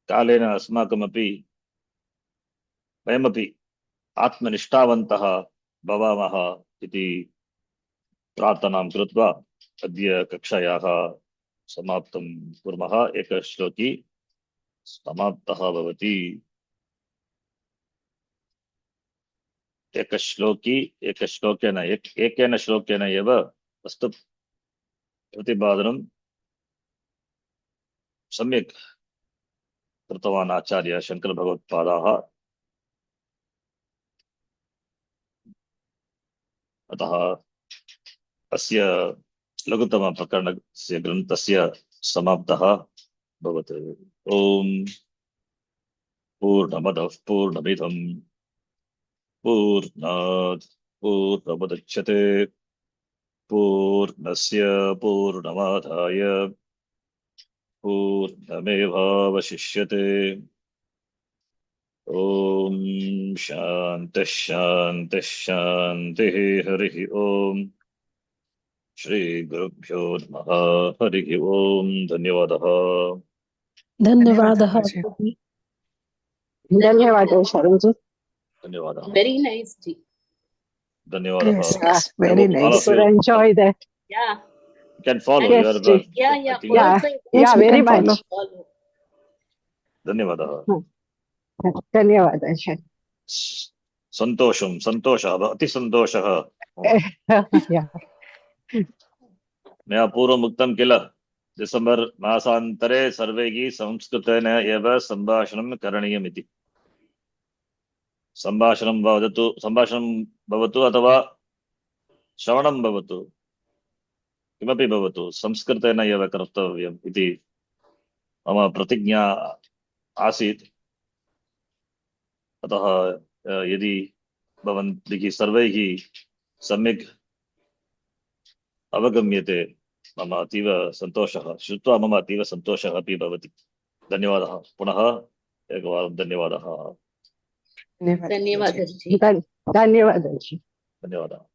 [SPEAKER 1] कालेन अस्माकमपि वयमपि आत्मनिष्ठावन्तः भवामः इति प्रार्थनां कृत्वा अद्य कक्षायाः समाप्तं कुर्मः। एकश्लोकी समाप्तः भवति। एकेन श्लोकेन एव वस्तु प्रतिपादनं सम्यक् कृतवान् आचार्य शंकर भगवत्पादाः। अतः अस्य लघुतम प्रकरणस्य ग्रन्थस्य समाप्तः भवति। ओम पूर्णमदः पूर्णमिदं पूर्णात् पूर्णमुदच्यते पूर्णस्य पूर्णमादाय पूर्णमेवावशिष्यते। ओम शांति शांति शांतिः। हरिः ओम श्री गुरुभ्यो नमः। हरिः ओम। धन्यवादः।
[SPEAKER 3] धन्यवादः
[SPEAKER 2] जी।
[SPEAKER 4] धन्यवाद शरण जी।
[SPEAKER 1] धन्यवादः।
[SPEAKER 2] Very nice, Ji.
[SPEAKER 1] धन्यवादः।
[SPEAKER 3] Yes,
[SPEAKER 4] Yeah,
[SPEAKER 3] yes, very
[SPEAKER 1] All
[SPEAKER 3] nice.
[SPEAKER 1] of you
[SPEAKER 4] could enjoy that.
[SPEAKER 2] Yeah,
[SPEAKER 1] can follow.
[SPEAKER 2] And-
[SPEAKER 1] You are
[SPEAKER 4] Yes,
[SPEAKER 2] yeah,
[SPEAKER 1] I
[SPEAKER 2] yeah.
[SPEAKER 1] think-
[SPEAKER 4] Yeah.
[SPEAKER 2] Follow
[SPEAKER 3] Yes,
[SPEAKER 4] Yeah,
[SPEAKER 3] we
[SPEAKER 4] very
[SPEAKER 3] can follow.
[SPEAKER 4] much.
[SPEAKER 2] follow.
[SPEAKER 1] धन्यवादः।
[SPEAKER 4] धन्यवाद शरण।
[SPEAKER 1] संतोषं सन्तोषः अति सन्तोषः।
[SPEAKER 4] Yeah.
[SPEAKER 1] मया पूर्वम् उक्तं किल डिसेम्बर् मासान्तरे सर्वैः संस्कृतेन एव सम्भाषणं करणीयम् इति। सम्भाषणं भवतु अथवा श्रवणं भवतु किमपि भवतु संस्कृतेन एव कर्तव्यम् इति मम प्रतिज्ञा आसीत्। अतः यदि भवन्तिः सर्वैः सम्यक् अवगम्यते मम अतीव सन्तोषः। श्रुत्वा मम अतीव सन्तोषः अपि भवति। धन्यवादः। पुनः एकवारं धन्यवादः।
[SPEAKER 2] धन्यवाद, Ji.
[SPEAKER 4] धन्यवाद जी।
[SPEAKER 1] धन्यवादः।